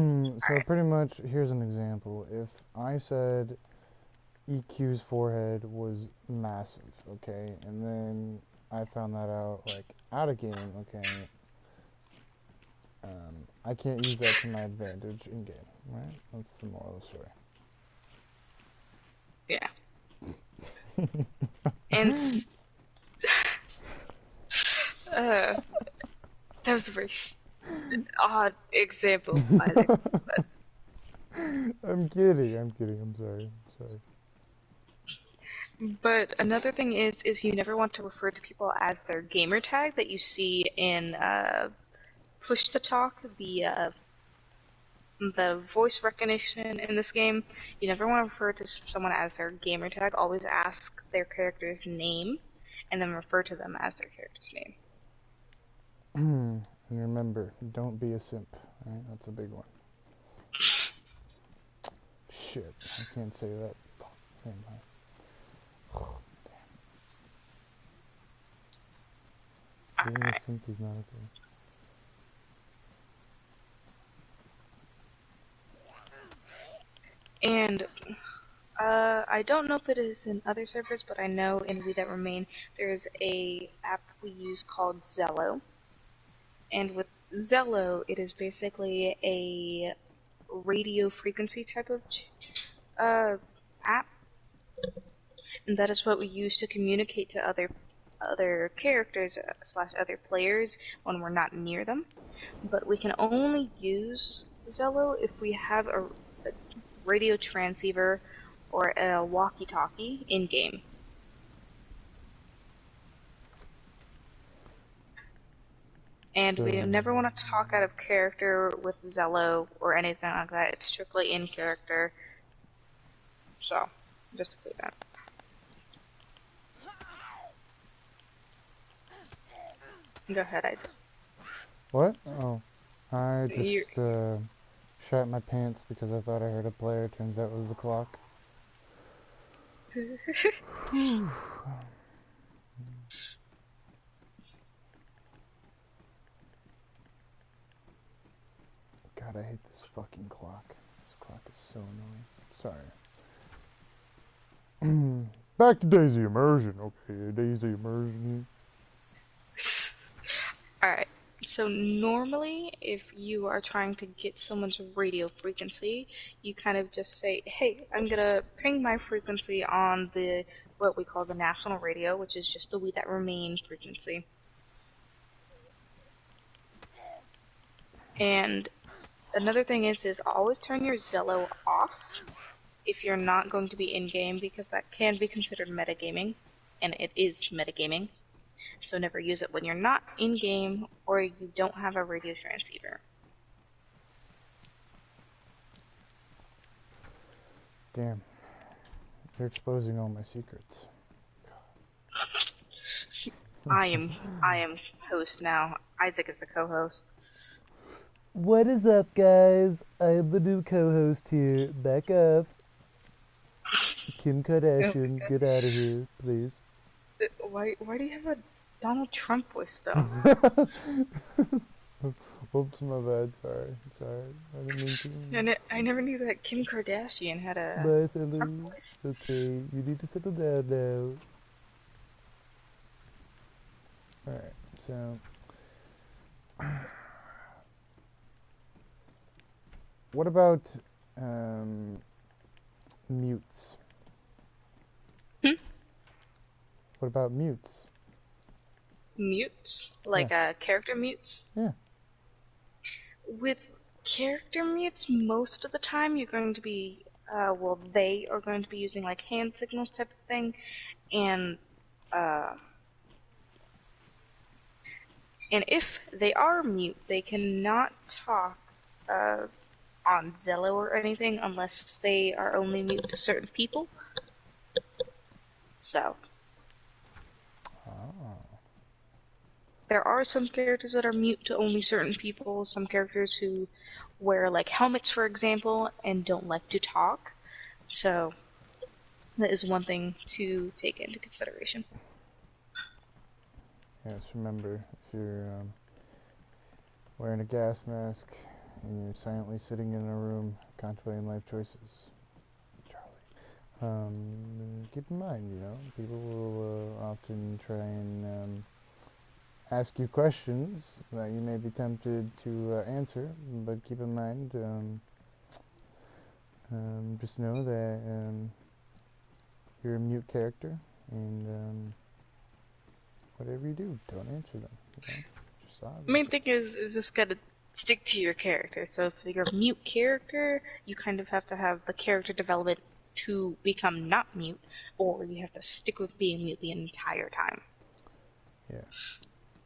Alright. pretty much, here's an example. If I said EQ's forehead was massive, okay, and then I found that out, like, out of game, okay, I can't use that to my advantage in game, right? That's the moral of the story. Yeah. And that was a very odd example, Isaac. But I'm kidding, I'm sorry. But another thing is you never want to refer to people as their gamer tag that you see in push to talk, the voice recognition in this game. You never want to refer to someone as their gamer tag. Always ask their character's name, and then refer to them as their character's name. And remember, don't be a simp, right? That's a big one. Shit, I can't say that. Never mind. Damn. Being a simp is not a thing. And I don't know if it is in other servers, but I know in We That Remain there's a app we use called Zello. And with Zello, it is basically a radio frequency type of app, and that is what we use to communicate to other characters / other players when we're not near them. But we can only use Zello if we have a radio transceiver or a walkie-talkie in-game. And we never want to talk out of character with Zello or anything like that. It's strictly in character. So, just to clear that. Go ahead, Isaac. What? Oh. I just shat my pants because I thought I heard a player. Turns out it was the clock. God, I hate this fucking clock. This clock is so annoying. Sorry. Back to Dayz immersion. Okay, Dayz immersion. Alright, so normally if you are trying to get someone's radio frequency, you kind of just say, hey, I'm gonna ping my frequency on what we call the national radio, which is just the We That Remain frequency. And another thing is always turn your Zello off if you're not going to be in-game, because that can be considered metagaming, and it is metagaming. So never use it when you're not in-game or you don't have a radio transceiver. Damn. You're exposing all my secrets. I am host now. Isaac is the co-host. What is up, guys? I am the new co-host here. Back up. Kim Kardashian, get out of here, please. Why do you have a Donald Trump voice, though? Oops, my bad. Sorry. I didn't mean to. I never knew that Kim Kardashian had a Trump voice. Okay, you need to settle down now. Alright, so... What about, mutes? What about mutes? Mutes? Like, character mutes? Yeah. With character mutes, most of the time you're going to be, they are going to be using, like, hand signals type of thing, and if they are mute, they cannot talk, on Zello or anything unless they are only mute to certain people. So. There are some characters that are mute to only certain people, some characters who wear, like, helmets, for example, and don't like to talk. So, that is one thing to take into consideration. Yes, remember, if you're wearing a gas mask and you're silently sitting in a room contemplating life choices, Charlie, keep in mind, people will often try and ask you questions that you may be tempted to answer, but keep in mind, just know that you're a mute character, and whatever you do, don't answer them. Just Main obviously. thing is just gotta stick to your character. So if you're a mute character, you kind of have to have the character development to become not mute, or you have to stick with being mute the entire time. Yeah.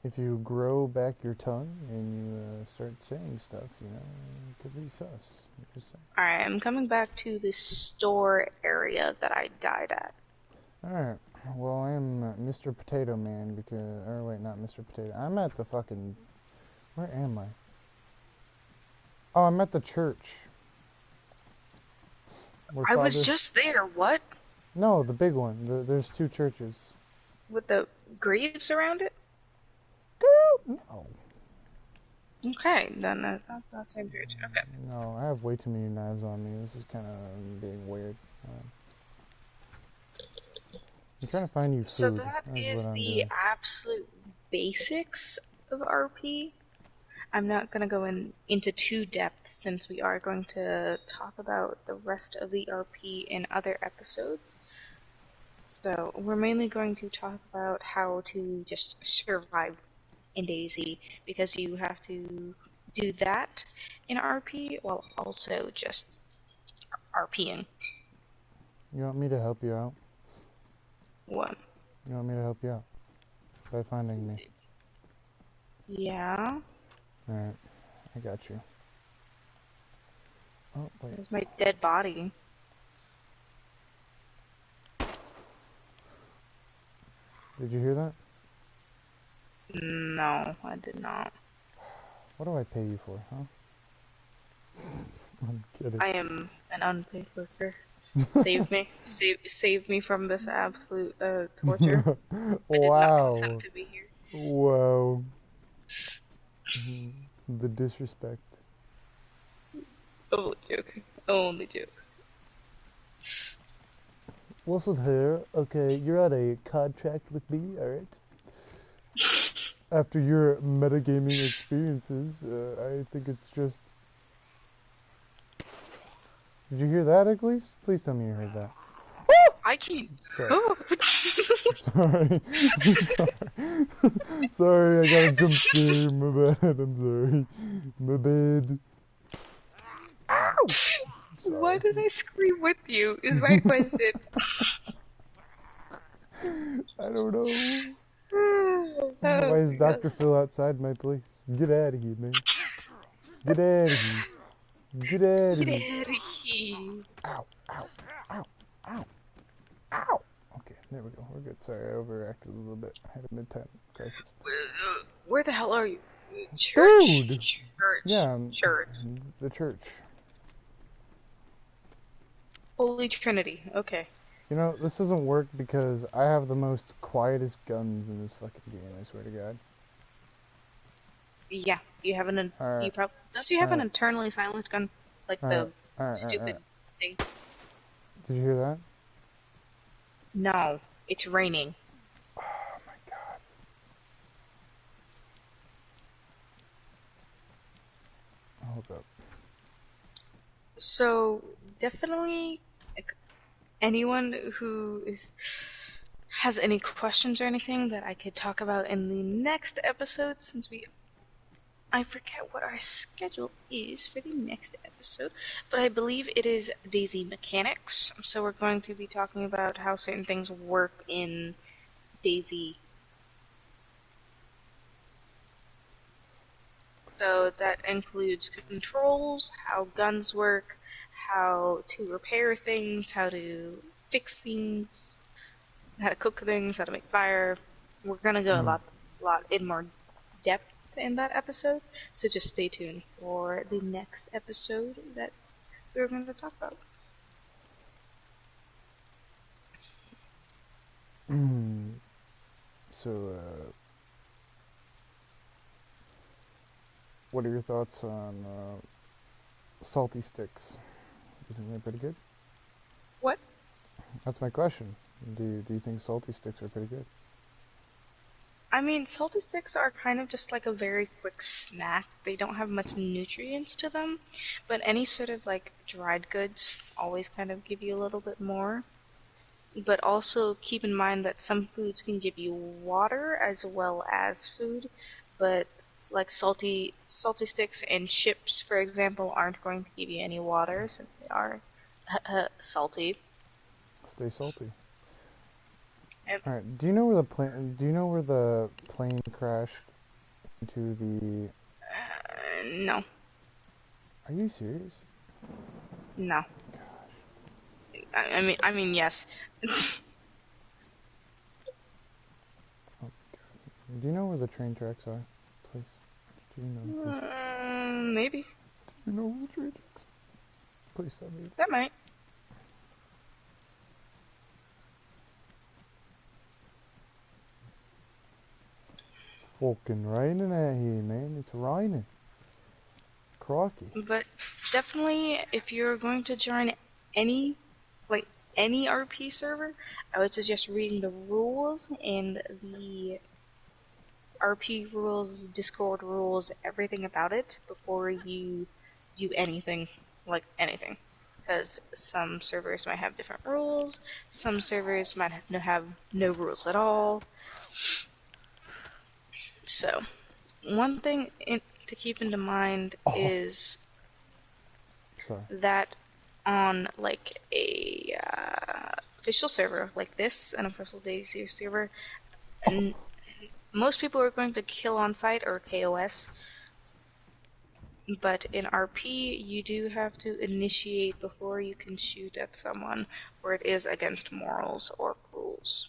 If you grow back your tongue and you start saying stuff, it could be sus. Just saying. Alright, I'm coming back to the store area that I died at. Alright. Well, I'm Mr. Potato Man because... Or wait, not Mr. Potato. I'm at the fucking... Where am I? Oh, I'm at the church. I was just there, what? No, the big one. There's two churches. With the graves around it? Girl! No. Okay, then that's the same church. Okay. No, I have way too many knives on me. This is kind of being weird. I'm trying to find you food. So that That's is what I'm the doing. absolute basics of RP. I'm not going to go into too depth since we are going to talk about the rest of the RP in other episodes. So we're mainly going to talk about how to just survive in Daisy, because you have to do that in RP while also just RPing. You want me to help you out? What? You want me to help you out? By finding me. Yeah? Alright, I got you. Oh, wait. There's my dead body. Did you hear that? No, I did not. What do I pay you for, huh? I'm kidding. I am an unpaid worker. Save me. Save me from this absolute torture. I did not consent to be here. Wow. The disrespect. Only joking. Only jokes. Listen here, okay, you're on a contract with me, alright? After your metagaming experiences, I think it's just... Did you hear that, at least? Please tell me you heard that. I can't. Sorry. Sorry, I got a jump scare. My bad. I'm sorry. My bad. Ow! Sorry. Why did I scream with you? Is my question. I don't know. Why is Dr. Phil outside my place? Get out of here, man. Get out of here. Get out of here. Get out of here. Ow, ow, ow, ow, ow. Okay, there we go. We're good. Sorry, I overreacted a little bit. I had a mid-time crisis. Where the hell are you? Church. Dude! Church. Yeah, Church. the church. Holy Trinity. Okay. You know, this doesn't work because I have the most quietest guns in this fucking game, I swear to God. Yeah, you have an... Right. Does you have an internally silenced gun? Like the stupid thing? Did you hear that? No, it's raining. Oh my God. Hold up. So, definitely, anyone who has any questions or anything that I could talk about in the next episode, since I forget what our schedule is for the next episode, but I believe it is Daisy mechanics. So we're going to be talking about how certain things work in Daisy. So that includes controls, how guns work, how to repair things, how to fix things, how to cook things, how to make fire. We're gonna go a lot in more depth in that episode, so just stay tuned for the next episode that we're going to talk about. So, what are your thoughts on salty sticks? You think they're pretty good? What? That's my question. Do you think salty sticks are pretty good? I mean, salty sticks are kind of just like a very quick snack. They don't have much nutrients to them, but any sort of like dried goods always kind of give you a little bit more. But also keep in mind that some foods can give you water as well as food, but like salty sticks and chips, for example, aren't going to give you any water since they are salty. Stay salty. Yep. All right. Do you know where the plane? Do you know where the plane crashed into the? No, Are you serious? no. I mean, yes. Do you know where the train tracks are, please? Do you know? Maybe Do you know where the train tracks are? Please tell me. that might. It's fucking raining out here, man. It's raining. Crocky. But definitely, if you're going to join any, like any RP server, I would suggest reading the rules and the RP rules, Discord rules, everything about it before you do anything, like anything. Because some servers might have different rules, some servers might have no rules at all. So, one thing to keep into mind is Sorry. that on like a official server like this, an official Dayz server, and most people are going to kill on site or KOS. But in RP, you do have to initiate before you can shoot at someone, or it is against morals or rules.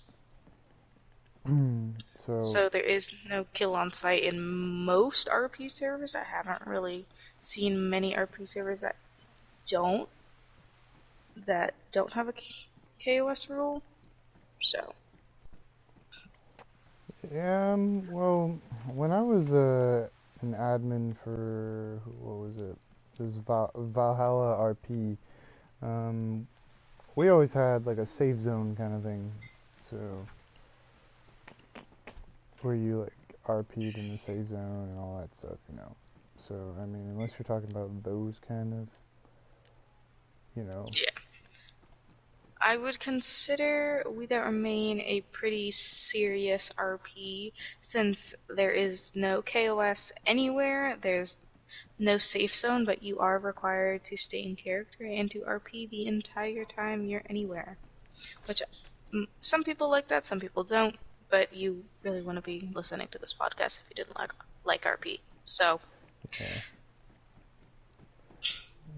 So there is no kill on site in most RP servers. I haven't really seen many RP servers that don't have a KOS rule. So. Yeah, well, when I was an admin for, what was it? This Valhalla RP, we always had like a safe zone kind of thing. So, where you like RP'd in the safe zone and all that stuff, you know. So, I mean, unless you're talking about those kind of, you know. Yeah. I would consider We That Remain a pretty serious RP, since there is no KOS anywhere, there's no safe zone, but you are required to stay in character and to RP the entire time you're anywhere. Which, some people like that, some people don't, but you really want to be listening to this podcast if you didn't like RP. So. Yeah.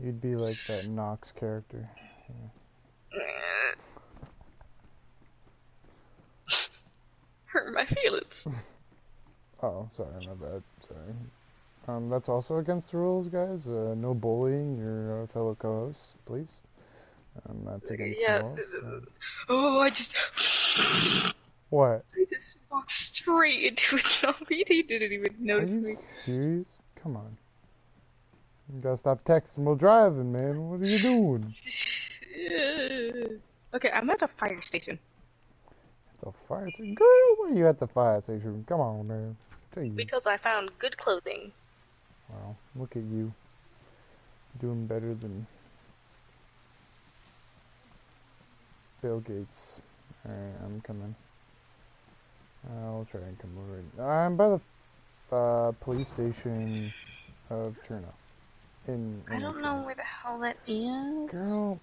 You'd be like that Nox character. Yeah. Hurt my feelings. Oh, sorry, my bad. Sorry. That's also against the rules, guys. No bullying your fellow co-hosts, please. That's against the rules. Oh, I just... What? I just walked straight into a zombie and he didn't even notice me. Are you serious? Come on. You gotta stop texting while driving, man. What are you doing? Okay, I'm at a fire station. The fire station? Girl, why are you at the fire station? Come on, man. Jeez. Because I found good clothing. Wow, look at you. Doing better than Bill Gates. Alright, I'm coming. I'll try and come over. I'm by the police station of Cherno. I don't know where the hell that is. Girl,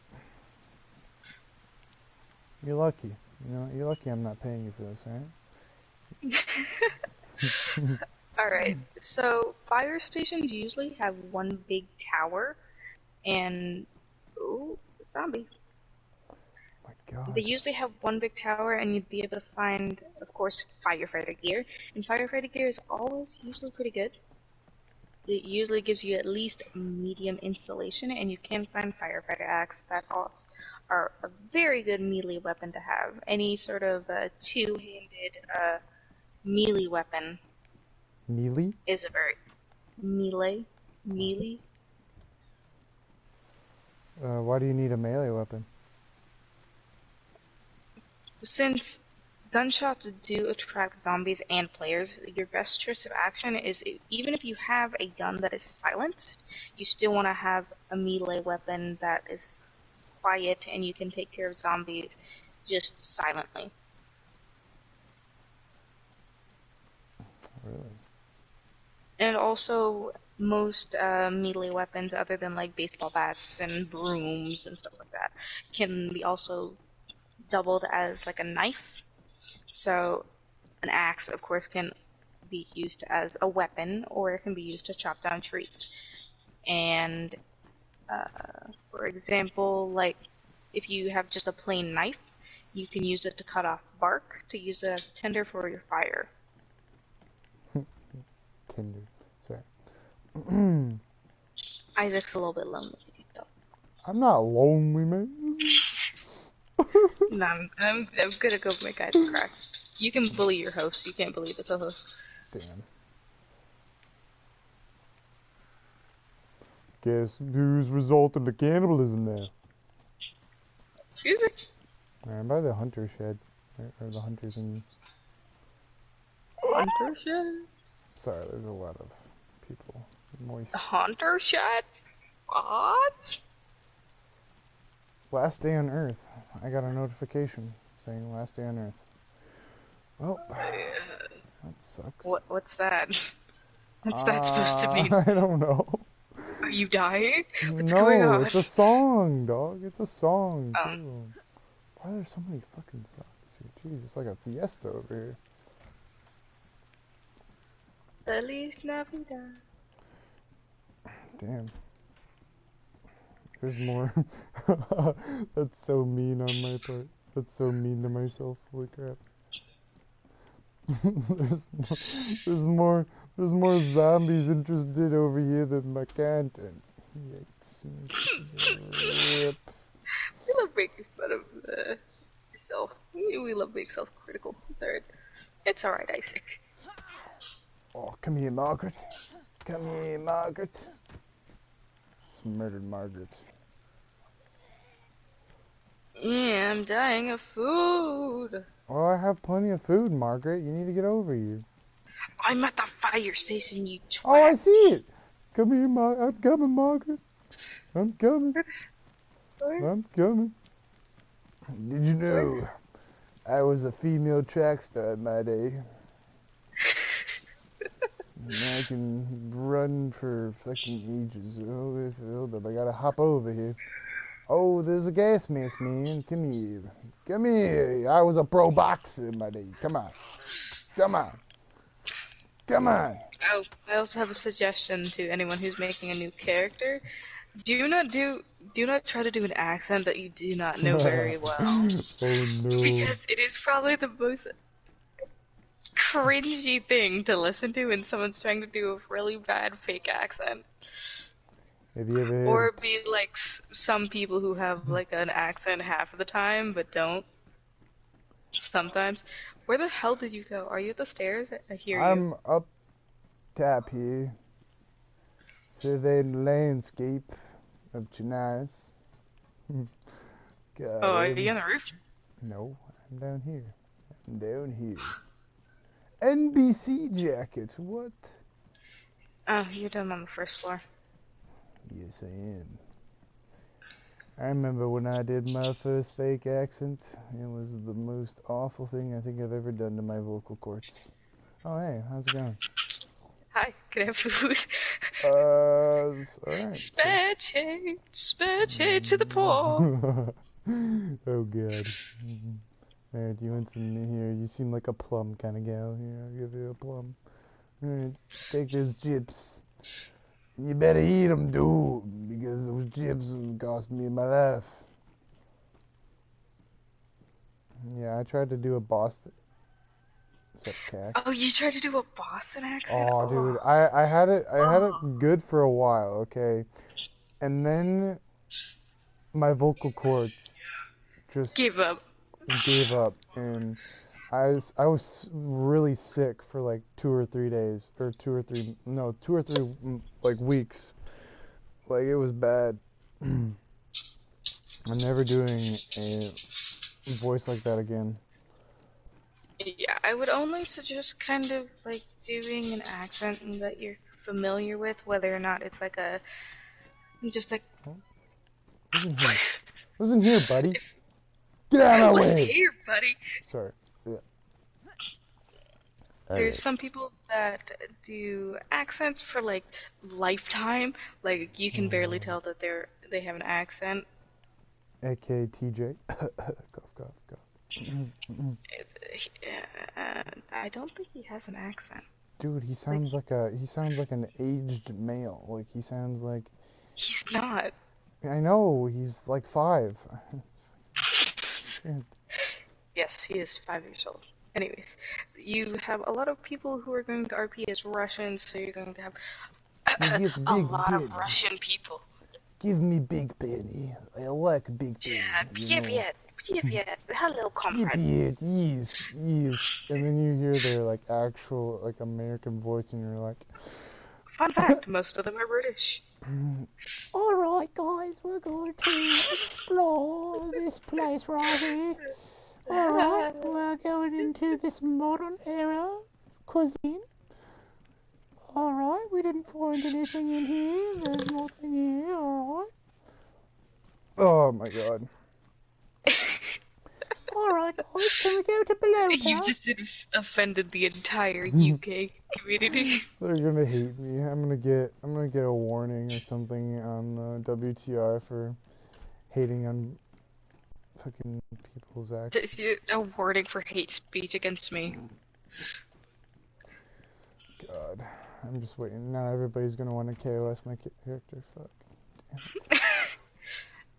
you're lucky. You know, you're lucky I'm not paying you for this, alright? Alright, so fire stations usually have one big tower, and... Ooh, zombie. Oh my god. They usually have one big tower, and you'd be able to find, of course, firefighter gear. And firefighter gear is always usually pretty good. It usually gives you at least medium installation, and you can find firefighter axe that are a very good melee weapon to have. Any sort of two-handed melee weapon Melee? is a very... Melee. Melee. Why do you need a melee weapon? Since gunshots do attract zombies and players, your best choice of action is even if you have a gun that is silenced, you still want to have a melee weapon that is quiet and you can take care of zombies just silently. Really? And also, most melee weapons, other than like baseball bats and brooms and stuff like that, can be also doubled as like a knife. So, an axe, of course, can be used as a weapon, or it can be used to chop down trees. And, for example, like if you have just a plain knife, you can use it to cut off bark to use it as tinder for your fire. Tinder. Sorry. Isaac's a little bit lonely, though. I'm not lonely, man. No, I'm gonna go make Isaac cry. You can bully your host, you can't bully the co-host. Damn. Guess who's resulting to cannibalism now? Excuse me? I'm by the hunter shed. Or the hunter thingy. Hunter shed? Sorry, there's a lot of people. Moist. Hunter shed? What? Last day on Earth. I got a notification saying last day on Earth. Well, that sucks. What's that? What's that supposed to mean? I don't know. Are you dying? What's going on? No, it's a song, dog. It's a song, too. Why are there so many fucking songs here? Jeez, it's like a fiesta over here. Feliz Navidad. Damn. There's more. That's so mean on my part. That's so mean to myself. Holy crap. there's more zombies interested over here than my content. Yikes. Rip. We love making fun of yourself. We love being self-critical. It's alright, Isaac. Oh, come here, Margaret. Come here, Margaret. Just murdered Margaret. Yeah, I'm dying of food. Well, I have plenty of food, Margaret. You need to get over here. I'm at the fire station, you twat. Oh, I see it. Come here, I'm coming, Margaret. I'm coming. I'm coming. Did you know I was a female track star in my day? And I can run for fucking ages. Oh, hold up, I gotta hop over here. Oh, there's a gas mask, man. Come here. Come here. I was a pro boxer in my day. Come on. Come on. Come on. Oh, I also have a suggestion to anyone who's making a new character. Do not try to do an accent that you do not know very well. Oh, no. Because it is probably the most cringy thing to listen to when someone's trying to do a really bad fake accent. Have you ever... Or be like some people who have like an accent half of the time, but don't. Sometimes. Where the hell did you go? Are you at the stairs? I hear you. I'm up top here, surveying the landscape of Chennai. Oh, are you on the roof? No, I'm down here. I'm down here. NBC jacket, what? Oh, you're down on the first floor. Yes, I am. I remember when I did my first fake accent. It was the most awful thing I think I've ever done to my vocal cords. Oh, hey, how's it going? Hi, can I have food? Alright. Spare change to the poor. Oh, God. Alright, you want some here? You seem like a plum kind of gal. Here, I'll give you a plum. Alright, take those chips. You better eat them, dude, because those chips will cost me my life. Yeah, I tried to do a Boston. What's up, Cac? Oh, you tried to do a Boston accent? Oh, dude, I had it good for a while, okay, and then my vocal cords just Give up. gave up, and I was really sick for like 2 or 3 days, or 2 or 3, no, 2 or 3 like weeks. Like it was bad. I'm never doing a voice like that again. Yeah, I would only suggest kind of like doing an accent that you're familiar with, whether or not it's like a just like Oh, listen here, listen here, buddy. Get out of my listen way. here, buddy. Sorry. Yeah. There's Alright. some people that do accents for like lifetime, like you can barely tell that they have an accent. AKA TJ. Cough, cough, cough. I don't think he has an accent. Dude, he sounds like an aged male. Like he sounds like, He's not. I know, he's like 5. Yes, he is 5 years old. Anyways, you have a lot of people who are going to RP as Russians, so you're going to have a lot of Russian people. Give me Big Benny. I like Big Benny. Yeah, привет. Hello, comrade. Привет, yes. And then you hear their like actual like American voice, and you're like, Fun fact, most of them are British. alright guys, we're going to explore this place right here. Alright, we're going into this modern era cuisine. Alright, we didn't find anything in here. There's nothing here, alright. Oh my god. Alright guys, can we go to below now? You just offended the entire UK community. They're gonna hate me. I'm gonna get a warning or something on WTR for hating on fucking people's accents. A warning for hate speech against me. God, I'm just waiting. Now everybody's gonna want to KOS my character. Fuck. Damn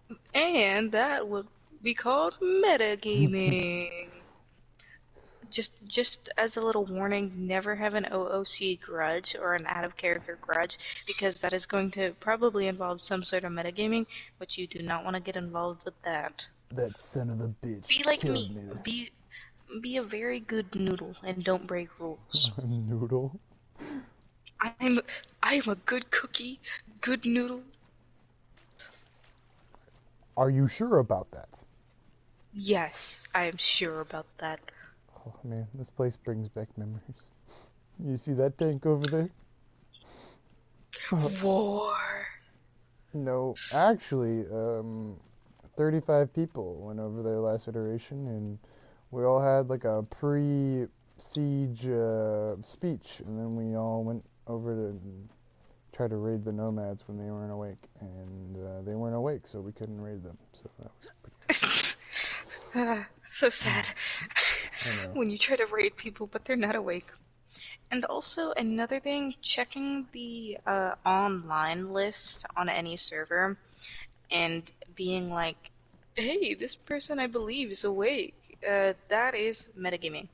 it. And that would be called metagaming. Just as a little warning, never have an OOC grudge or an out-of-character grudge, because that is going to probably involve some sort of metagaming, which you do not want to get involved with that. That son of a bitch. Be like me. Be a very good noodle and don't break rules. Noodle? I'm a good cookie, good noodle. Are you sure about that? Yes, I am sure about that. Oh man, this place brings back memories. You see that tank over there? War. No, actually, 35 people went over there last iteration, and we all had like a pre-siege speech, and then we all went over to try to raid the nomads when they weren't awake, and they weren't awake, so we couldn't raid them. So that was pretty. So sad. When you try to raid people, but they're not awake. And also, another thing, checking the online list on any server and being like, hey, this person I believe is awake. That is metagaming.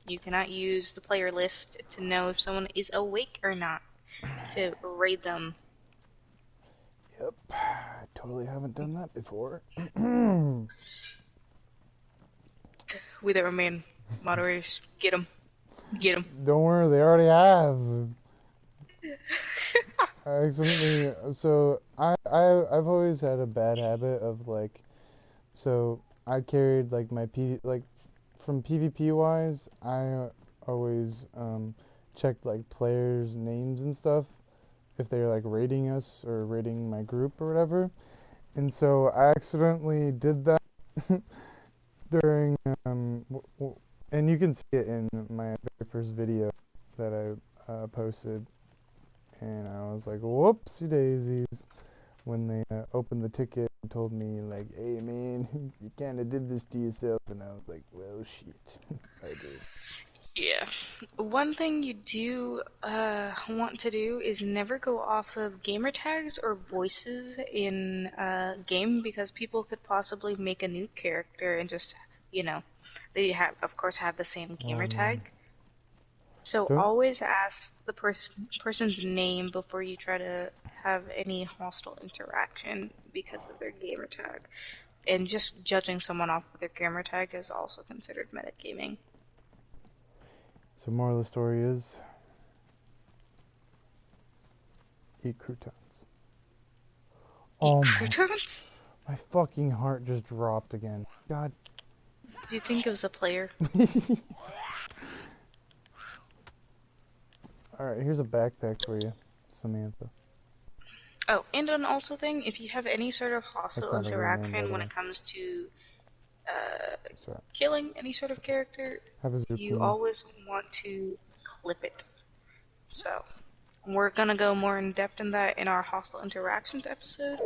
You cannot use the player list to know if someone is awake or not to raid them. Yep, I totally haven't done that before. We that remain moderators, get them. Get them. Don't worry, they already have. I've always had a bad habit of like, so I carried like my from PvP wise, I always checked like players' names and stuff if they're like raiding us or raiding my group or whatever, and so I accidentally did that during and you can see it in my very first video that I posted, and I was like, whoopsie daisies, when they opened the ticket and told me like, hey man, you kind of did this to yourself, and I was like, well shit, I did. Yeah. One thing you do want to do is never go off of gamer tags or voices in a game, because people could possibly make a new character and just, they of course have the same gamer tag. So always ask the person's name before you try to have any hostile interaction because of their gamer tag. And just judging someone off of their gamer tag is also considered metagaming. So moral of the story is eat croutons. Eat croutons? My fucking heart just dropped again. God. Did you think it was a player? Alright, here's a backpack for you, Samantha. Oh, and an also thing, if you have any sort of hostile interaction when way. it comes to Sorry. killing any sort of character, you always want to clip it. So, we're gonna go more in depth in that in our hostile interactions episode.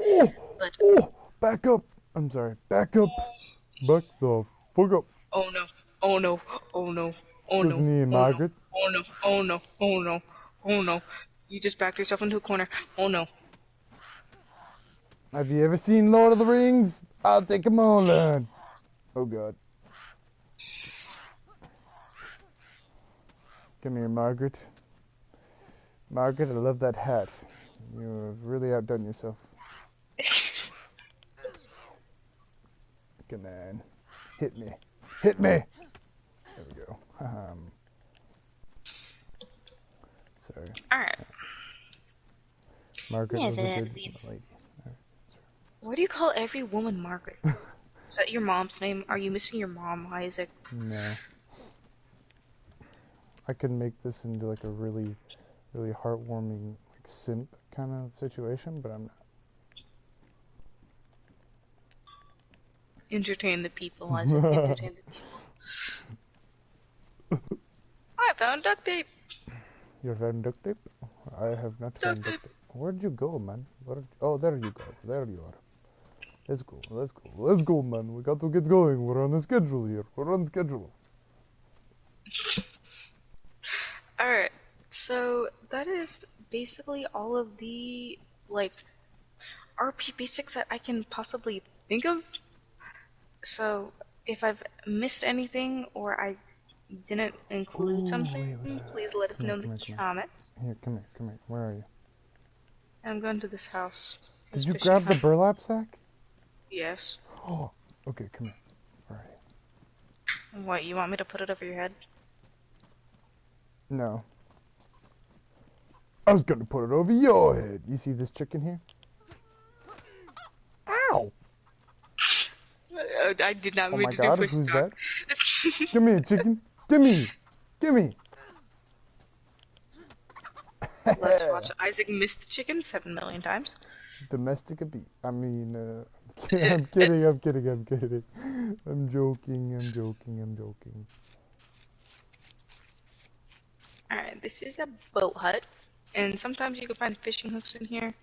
Back up! I'm sorry, back up! Back the fuck up! Oh no, oh no, oh no, oh no. Listen here, Margaret. Oh no, oh no, oh no, oh no. You just backed yourself into a corner. Oh no. Have you ever seen Lord of the Rings? I'll take 'em all, lad. Oh god. Come here, Margaret. Margaret, I love that hat. You have really outdone yourself. Come on. Hit me. Hit me! There we go. Sorry. Alright. Margaret was a good lady. Why do you call every woman Margaret? Is that your mom's name? Are you missing your mom, Isaac? No. I could make this into like a really, really heartwarming like simp kind of situation, but I'm not. Entertain the people, Isaac. Entertain the people. I found duct tape. You found duct tape? I have not found duct tape. Where'd you go, man? Oh, there you go. There you are. Let's go. Let's go. Let's go, man. We got to get going. We're on a schedule here. We're on schedule. Alright. So, that is basically all of the, like, RP basics that I can possibly think of. So, if I've missed anything or I didn't include something, please let us know in the comment. Here, come here. Where are you? I'm going to this house. Did you grab the burlap sack? Yes. Oh, okay, come here. Where are you? What, you want me to put it over your head? No. I was gonna put it over your head. You see this chicken here? Ow! I did not mean to do push. Oh my god, who's that? Come here, chicken. Gimme! Let's watch Isaac miss the chicken 7 million times. Domestic abuse. I mean, I'm kidding. I'm joking. Alright, this is a boat hut. And sometimes you can find fishing hooks in here.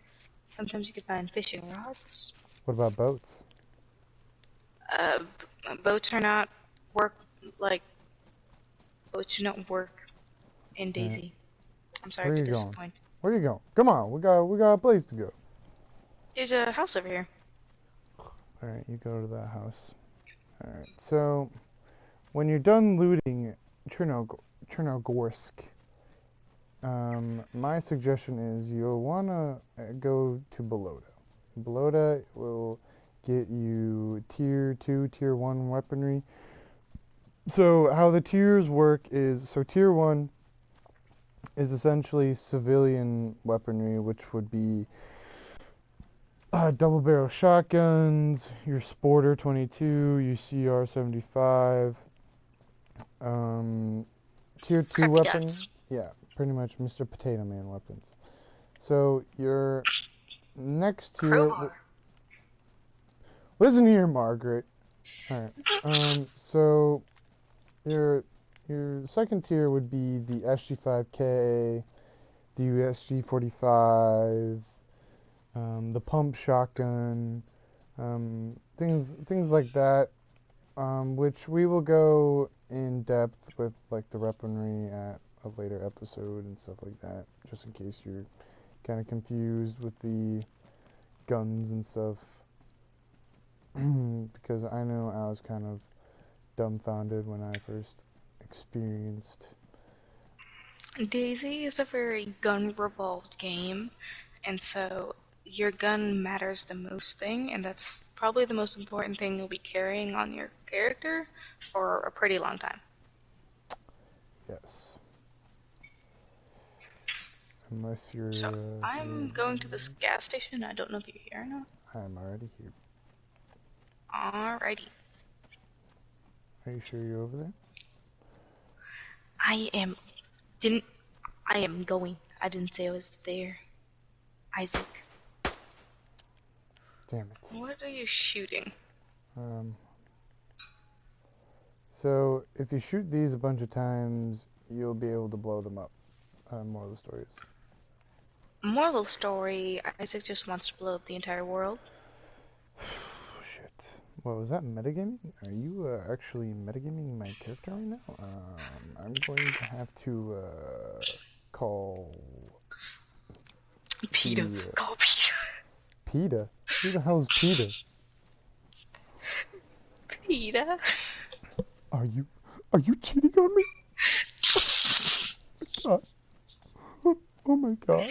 Sometimes you can find fishing rods. What about boats? Boats are not boats do not work in Dayz. I'm sorry to disappoint. Where are you going? Come on, we got a place to go. There's a house over here. Alright, you go to that house. Alright, so when you're done looting Chernogorsk, my suggestion is you'll want to go to Belota. Belota will get you tier 2, tier 1 weaponry. So how the tiers work is, so tier 1 is essentially civilian weaponry, which would be double barrel shotguns, your Sporter 22, your CR 75, tier 2 weapons. Yeah, pretty much Mr. Potato Man weapons. So your next tier. Listen here, Margaret. Alright. So your second tier would be the SG5K, the SG45, the pump shotgun, things like that, which we will go in depth with, like the weaponry at a later episode and stuff like that, just in case you're kind of confused with the guns and stuff. Because I know I was kind of dumbfounded when I first experienced. Dayz is a very gun-revolved game, and so your gun matters the most thing, and that's probably the most important thing you'll be carrying on your character for a pretty long time. Yes. Unless you're... So, I'm going to this gas station. I don't know if you're here or not. I'm already here. Alrighty. Are you sure you're over there? I am going. I didn't say I was there. Isaac. Damn it. What are you shooting? So, if you shoot these a bunch of times, you'll be able to blow them up. More of the story is. Moral of the story, Isaac just wants to blow up the entire world. Shit. What was that, metagaming? Are you actually metagaming my character right now? I'm going to have to call... PETA. Call PETA. PETA? Who the hell's PETA? PETA? Are you cheating on me? God. Oh my god.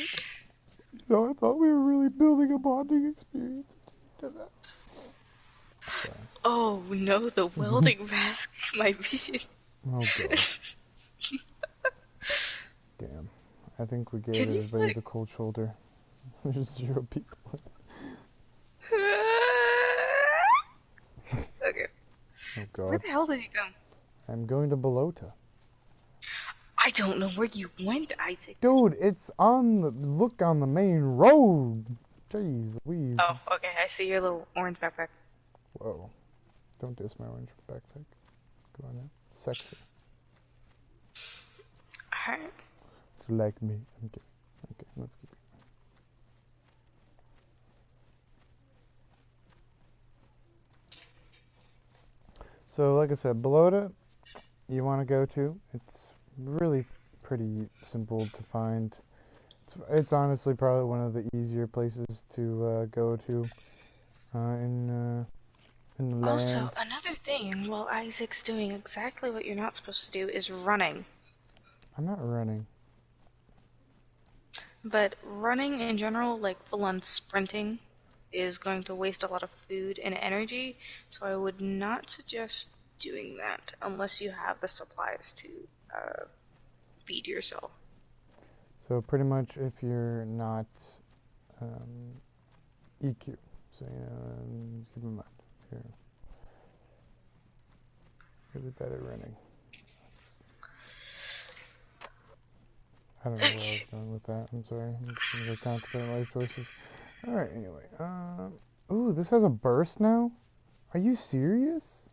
You know, I thought we were really building a bonding experience until you did that. Sorry. Oh no, the welding mask, my vision. Oh god. Damn. I think we gave everybody the cold shoulder. There's 0 people. Okay. Oh god. Where the hell did he go? I'm going to Balota. I don't know where you went, Isaac. Dude, it's on the... Look on the main road. Jeez Louise. Oh, okay, I see your little orange backpack. Whoa. Don't diss my orange backpack. Go on now. Sexy. Alright. It's like me. I'm kidding. Okay, let's keep it. So, like I said, Balota, you want to go to. It's really pretty simple to find. It's honestly probably one of the easier places to go to in the land. Also, another thing, while Isaac's doing exactly what you're not supposed to do, is running. I'm not running. But running in general, like full-on sprinting, is going to waste a lot of food and energy, so I would not suggest doing that unless you have the supplies to feed yourself. So pretty much if you're not EQ, so keep in mind, if you're really bad at running. I don't know where I was going with that, I'm sorry, I'm just gonna go contemplate life choices. Alright, anyway, ooh, this has a burst now? Are you serious?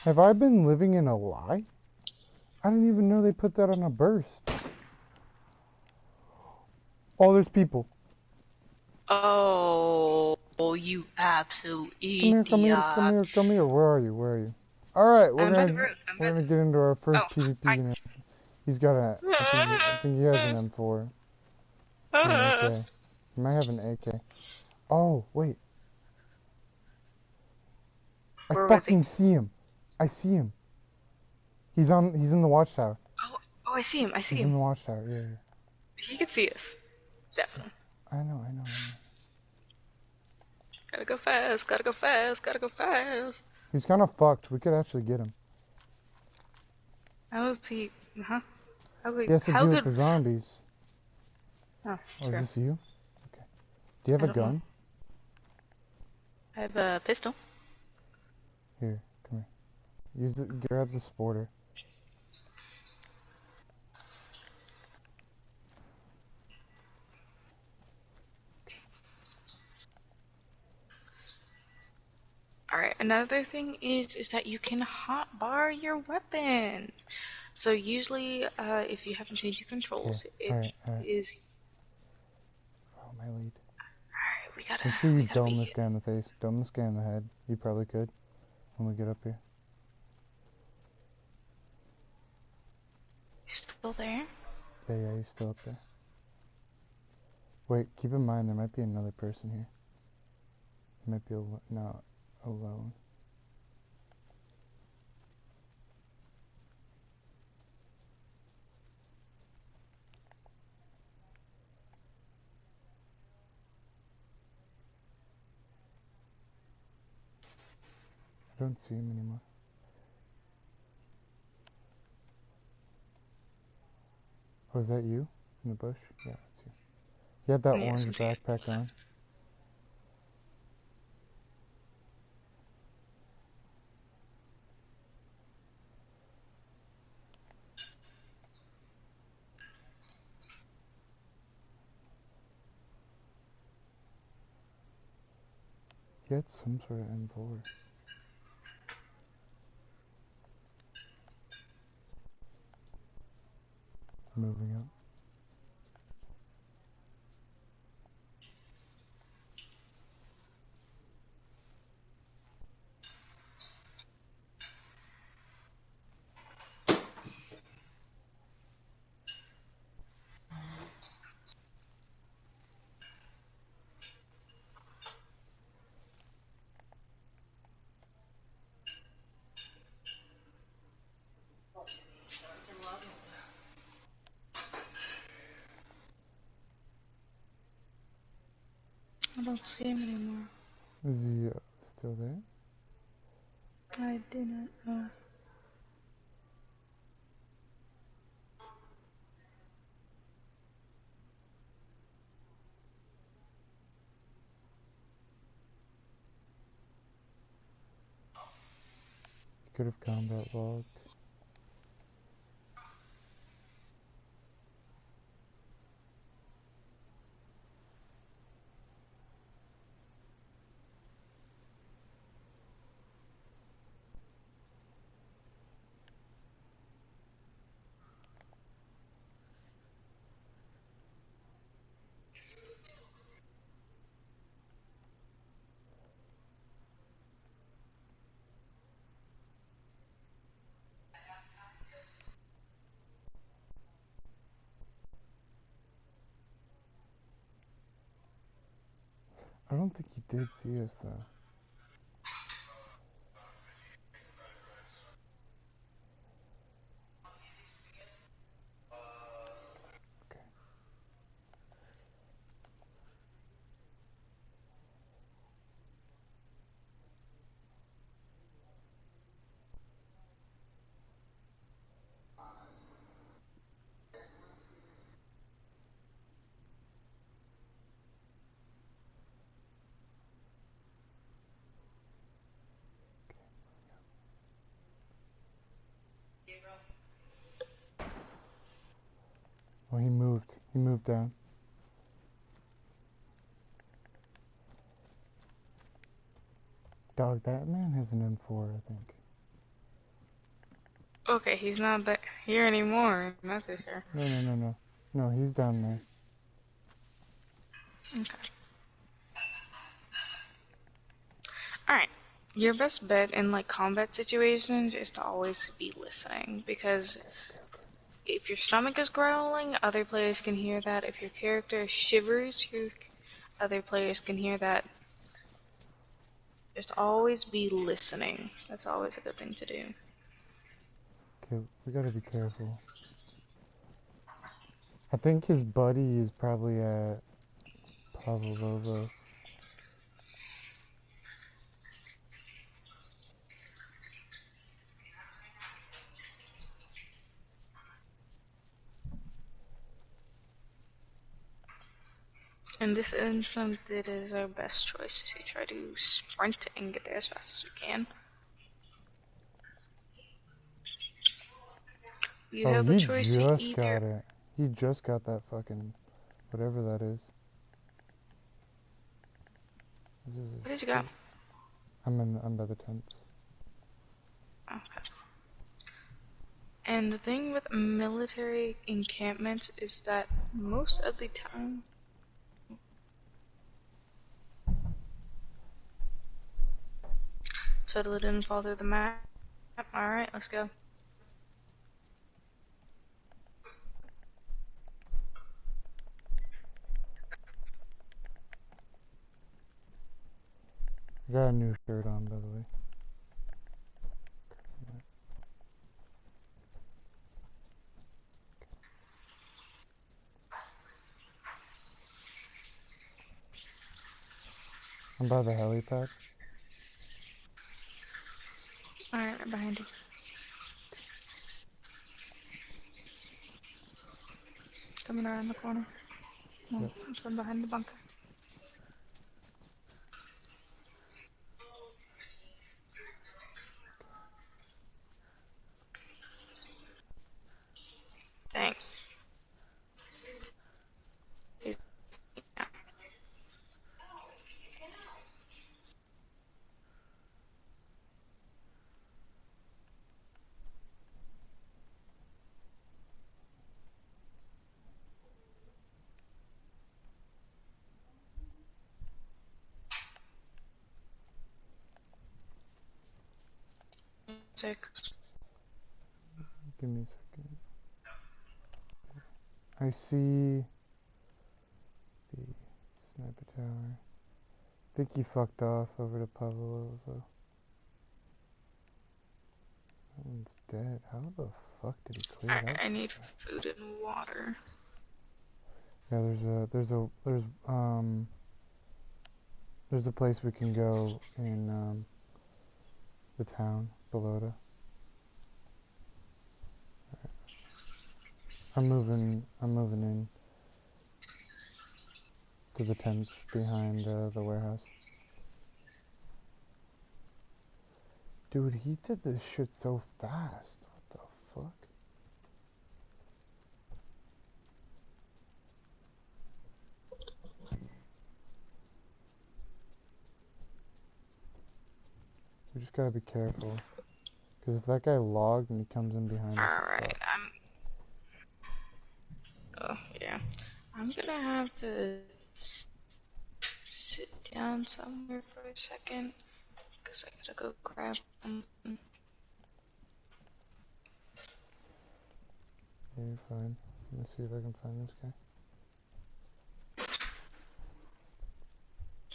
Have I been living in a lie? I didn't even know they put that on a burst. Oh, there's people. Oh, you absolute idiot. Come here. Where are you? Alright, we're gonna get into our first PvP unit. He's got a, I think he has an M4. An AK. He might have an AK. Oh, wait. I fucking see him. I see him. He's in the watchtower. Oh, I see him. He's in the watchtower, yeah. He can see us. Definitely. I know. Gotta go fast. He's kind of fucked. We could actually get him. How is he? Huh? He has to do with the zombies. Oh, is this you? Okay. Do you have a gun? Know. I have a pistol. Here, come here. Grab the sporter. Alright, another thing is that you can hotbar your weapons. So usually, if you haven't changed your controls, Alright. is... Follow my lead. Alright, we gotta... Make sure you dome this guy in the face. Dome this guy in the head. You probably could when we get up here. You still there? Yeah, he's still up there. Wait, keep in mind there might be another person here. He might be not alone. I don't see him anymore. Was that you in the bush? Yeah, that's you. You had that Yes, orange indeed. backpack on. You had some sort of M4. Moving up. I don't see him anymore. Is he still there? I do not know. He could have combat logged. I don't think he did see us though. Okay. Oh, he moved. He moved down. Dog, that man has an M4, I think. Okay, he's not here anymore. That's for sure. No. No, he's down there. Okay. Alright. Your best bet in like combat situations is to always be listening, because if your stomach is growling, other players can hear that. If your character shivers, other players can hear that. Just always be listening. That's always a good thing to do. Okay, we gotta be careful. I think his buddy is probably at Pavlova. In this instance, it is our best choice to try to sprint and get there as fast as we can. You Oh, have a he choice to just either... got it. He just got that fucking... whatever that is. This is What did you got? I'm by the tents. Okay. And the thing with military encampments is that most of the time... Totally didn't fall through the map. Alright, let's go. I got a new shirt on, by the way. I'm by the helipad. Alright, right behind you. coming around the corner. No, Yep. I'm from behind the bunker. Dang. Six. Give me a second. I see the sniper tower. I think he fucked off over to Pavlova. That one's dead. How the fuck did he clear it out? I need food and water. Yeah, there's a place we can go in the town, Belota. I'm moving in to the tents behind the warehouse. Dude, he did this shit so fast. What the fuck? We just gotta be careful. Because if that guy logged and he comes in behind us... Alright, Oh, yeah. I'm gonna have to sit down somewhere for a second. Because I gotta go grab something. Yeah, you're fine. Let me see if I can find this guy.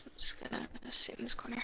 I'm just gonna sit in this corner.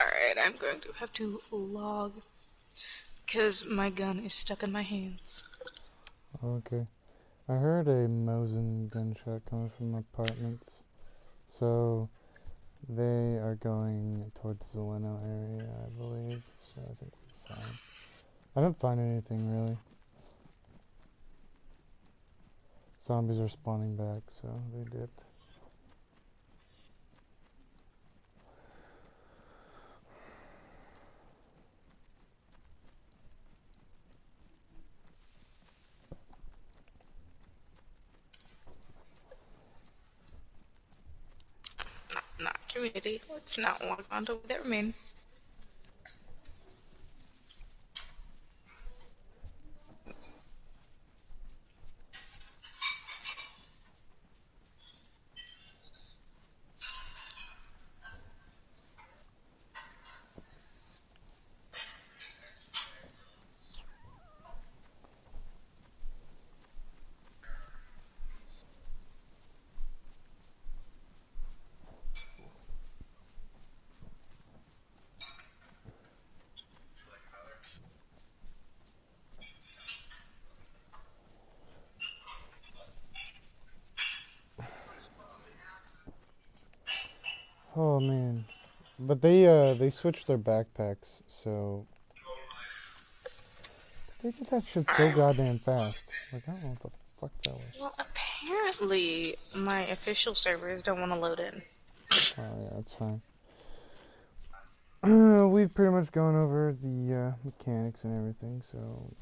Alright, I'm going to have to log. Because my gun is stuck in my hands. Okay. I heard a Mosin gunshot coming from apartments, so they are going towards the Leno area, I believe, so I think we're fine. I didn't find anything, really. Zombies are spawning back, so they dipped. Not community. Let's not walk onto their main. Oh man, but they switched their backpacks, so they did that shit so goddamn fast. Like I don't know what the fuck that was. Well, apparently my official servers don't want to load in. Oh yeah, that's fine. We've pretty much gone over the mechanics and everything, so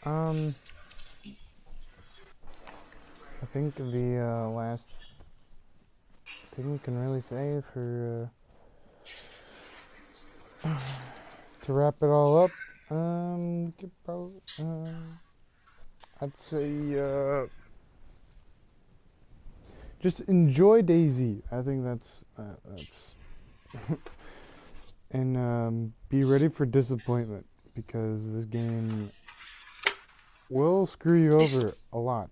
I think the last thing we can really say for to wrap it all up, could probably, I'd say just enjoy Daisy. I think that's and be ready for disappointment because this game will screw you over a lot.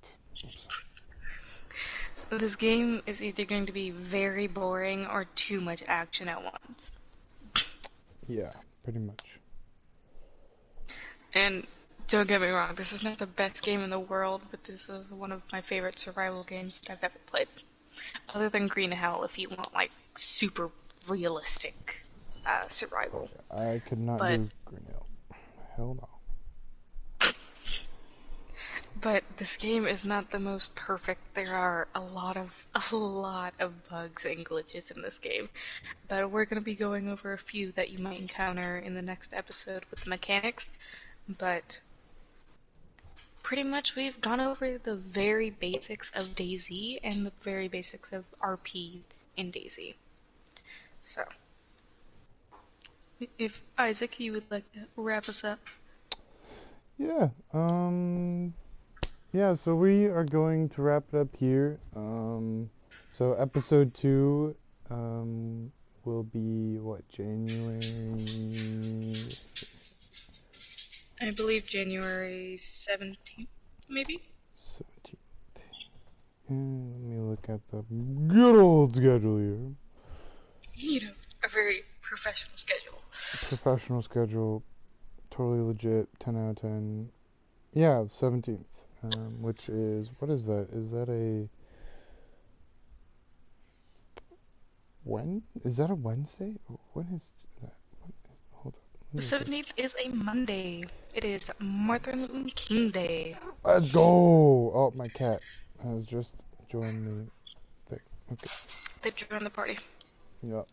This game is either going to be very boring or too much action at once. Yeah, pretty much. And don't get me wrong, this is not the best game in the world, but this is one of my favorite survival games that I've ever played. Other than Green Hell, if you want like super realistic survival. I could not do Green Hell. Hell no. But this game is not the most perfect. There are a lot of bugs and glitches in this game. But we're going to be going over a few that you might encounter in the next episode with the mechanics. But pretty much we've gone over the very basics of Dayz and the very basics of RP in Dayz. So, if Isaac, you would like to wrap us up. Yeah, yeah, so we are going to wrap it up here. So episode 2, will be, what, January? I believe January 17th, maybe? 17th. And let me look at the good old schedule here. You know, a very professional schedule. Professional schedule, totally legit, 10 out of 10. Yeah, 17th. Which is, what is that? Is that a is that a Wednesday? When is that? Hold up. The 17th is a Monday. It is Martin Luther King Day. Let's go! Oh, my cat has just joined the thing. Okay. They've joined the party. Yep.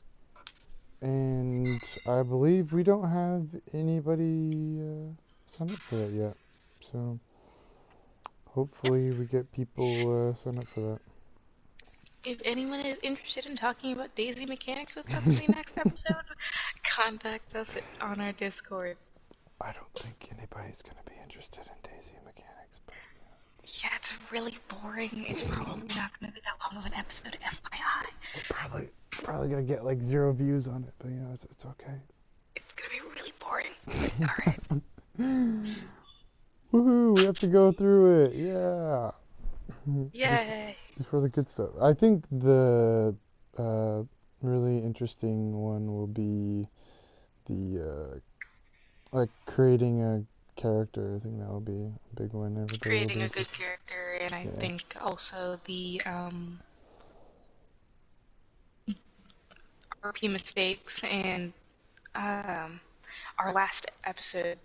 And I believe we don't have anybody signed up for that yet. So hopefully we get people signed up for that. If anyone is interested in talking about Dayz mechanics with us in the next episode, contact us on our Discord. I don't think anybody's going to be interested in Dayz mechanics, but yeah, it's really boring. It's probably not going to be that long of an episode, FYI. We're probably going to get like 0 views on it, but you know, it's okay. It's going to be really boring. Alright. Woohoo, we have to go through it. Yeah. Yay. For the good stuff. I think the really interesting one will be the like creating character. I think that will be a big one. Everybody will Creating be a good character, and I Yeah. think also the RP mistakes and our last episode.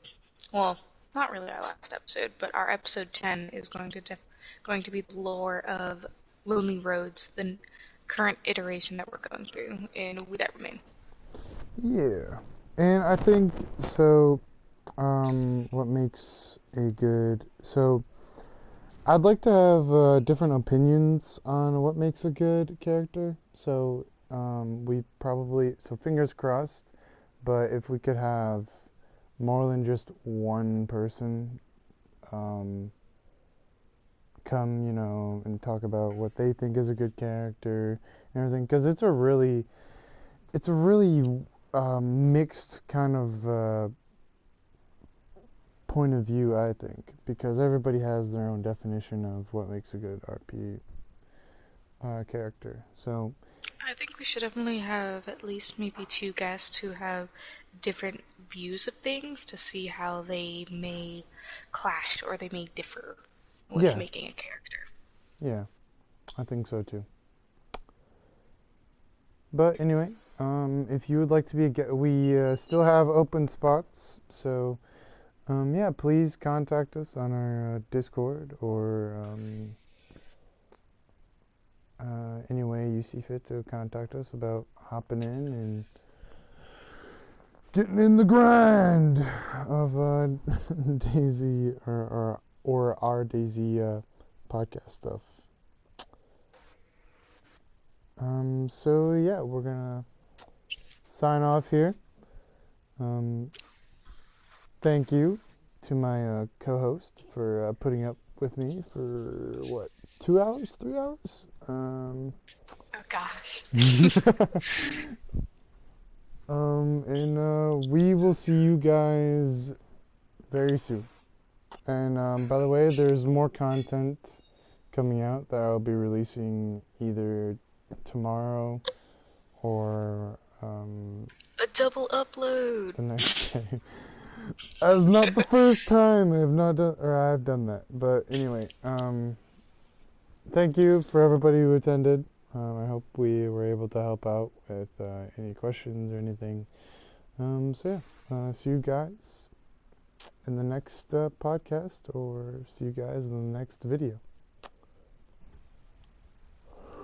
Well, not really our last episode, but our episode 10 is going to be the lore of Lonely Roads, the current iteration that we're going through in We That Remain. Yeah. And I think so. What makes a good I'd like to have different opinions on what makes a good character. So fingers crossed. But if we could have more than just one person come, and talk about what they think is a good character and everything, because it's a really mixed kind of point of view, I think, because everybody has their own definition of what makes a good RP character. So I think we should definitely have at least maybe 2 guests who have different views of things to see how they may clash or they may differ with yeah, making a character. yeah, I think so too. But anyway, if you would like to be a guest, we still have open spots. So yeah, please contact us on our Discord or any way you see fit to contact us about hopping in and getting in the grind of Daisy or our Daisy podcast stuff. So yeah, we're gonna sign off here. Thank you to my co-host for putting up with me for what, 2 hours, 3 hours? Oh gosh. And we will see you guys very soon. And by the way, there's more content coming out that I'll be releasing either tomorrow or A double upload. the next day. As not the first time I've done that. But anyway, thank you for everybody who attended. I hope we were able to help out with any questions or anything. So yeah, see you guys in the next podcast, or see you guys in the next video.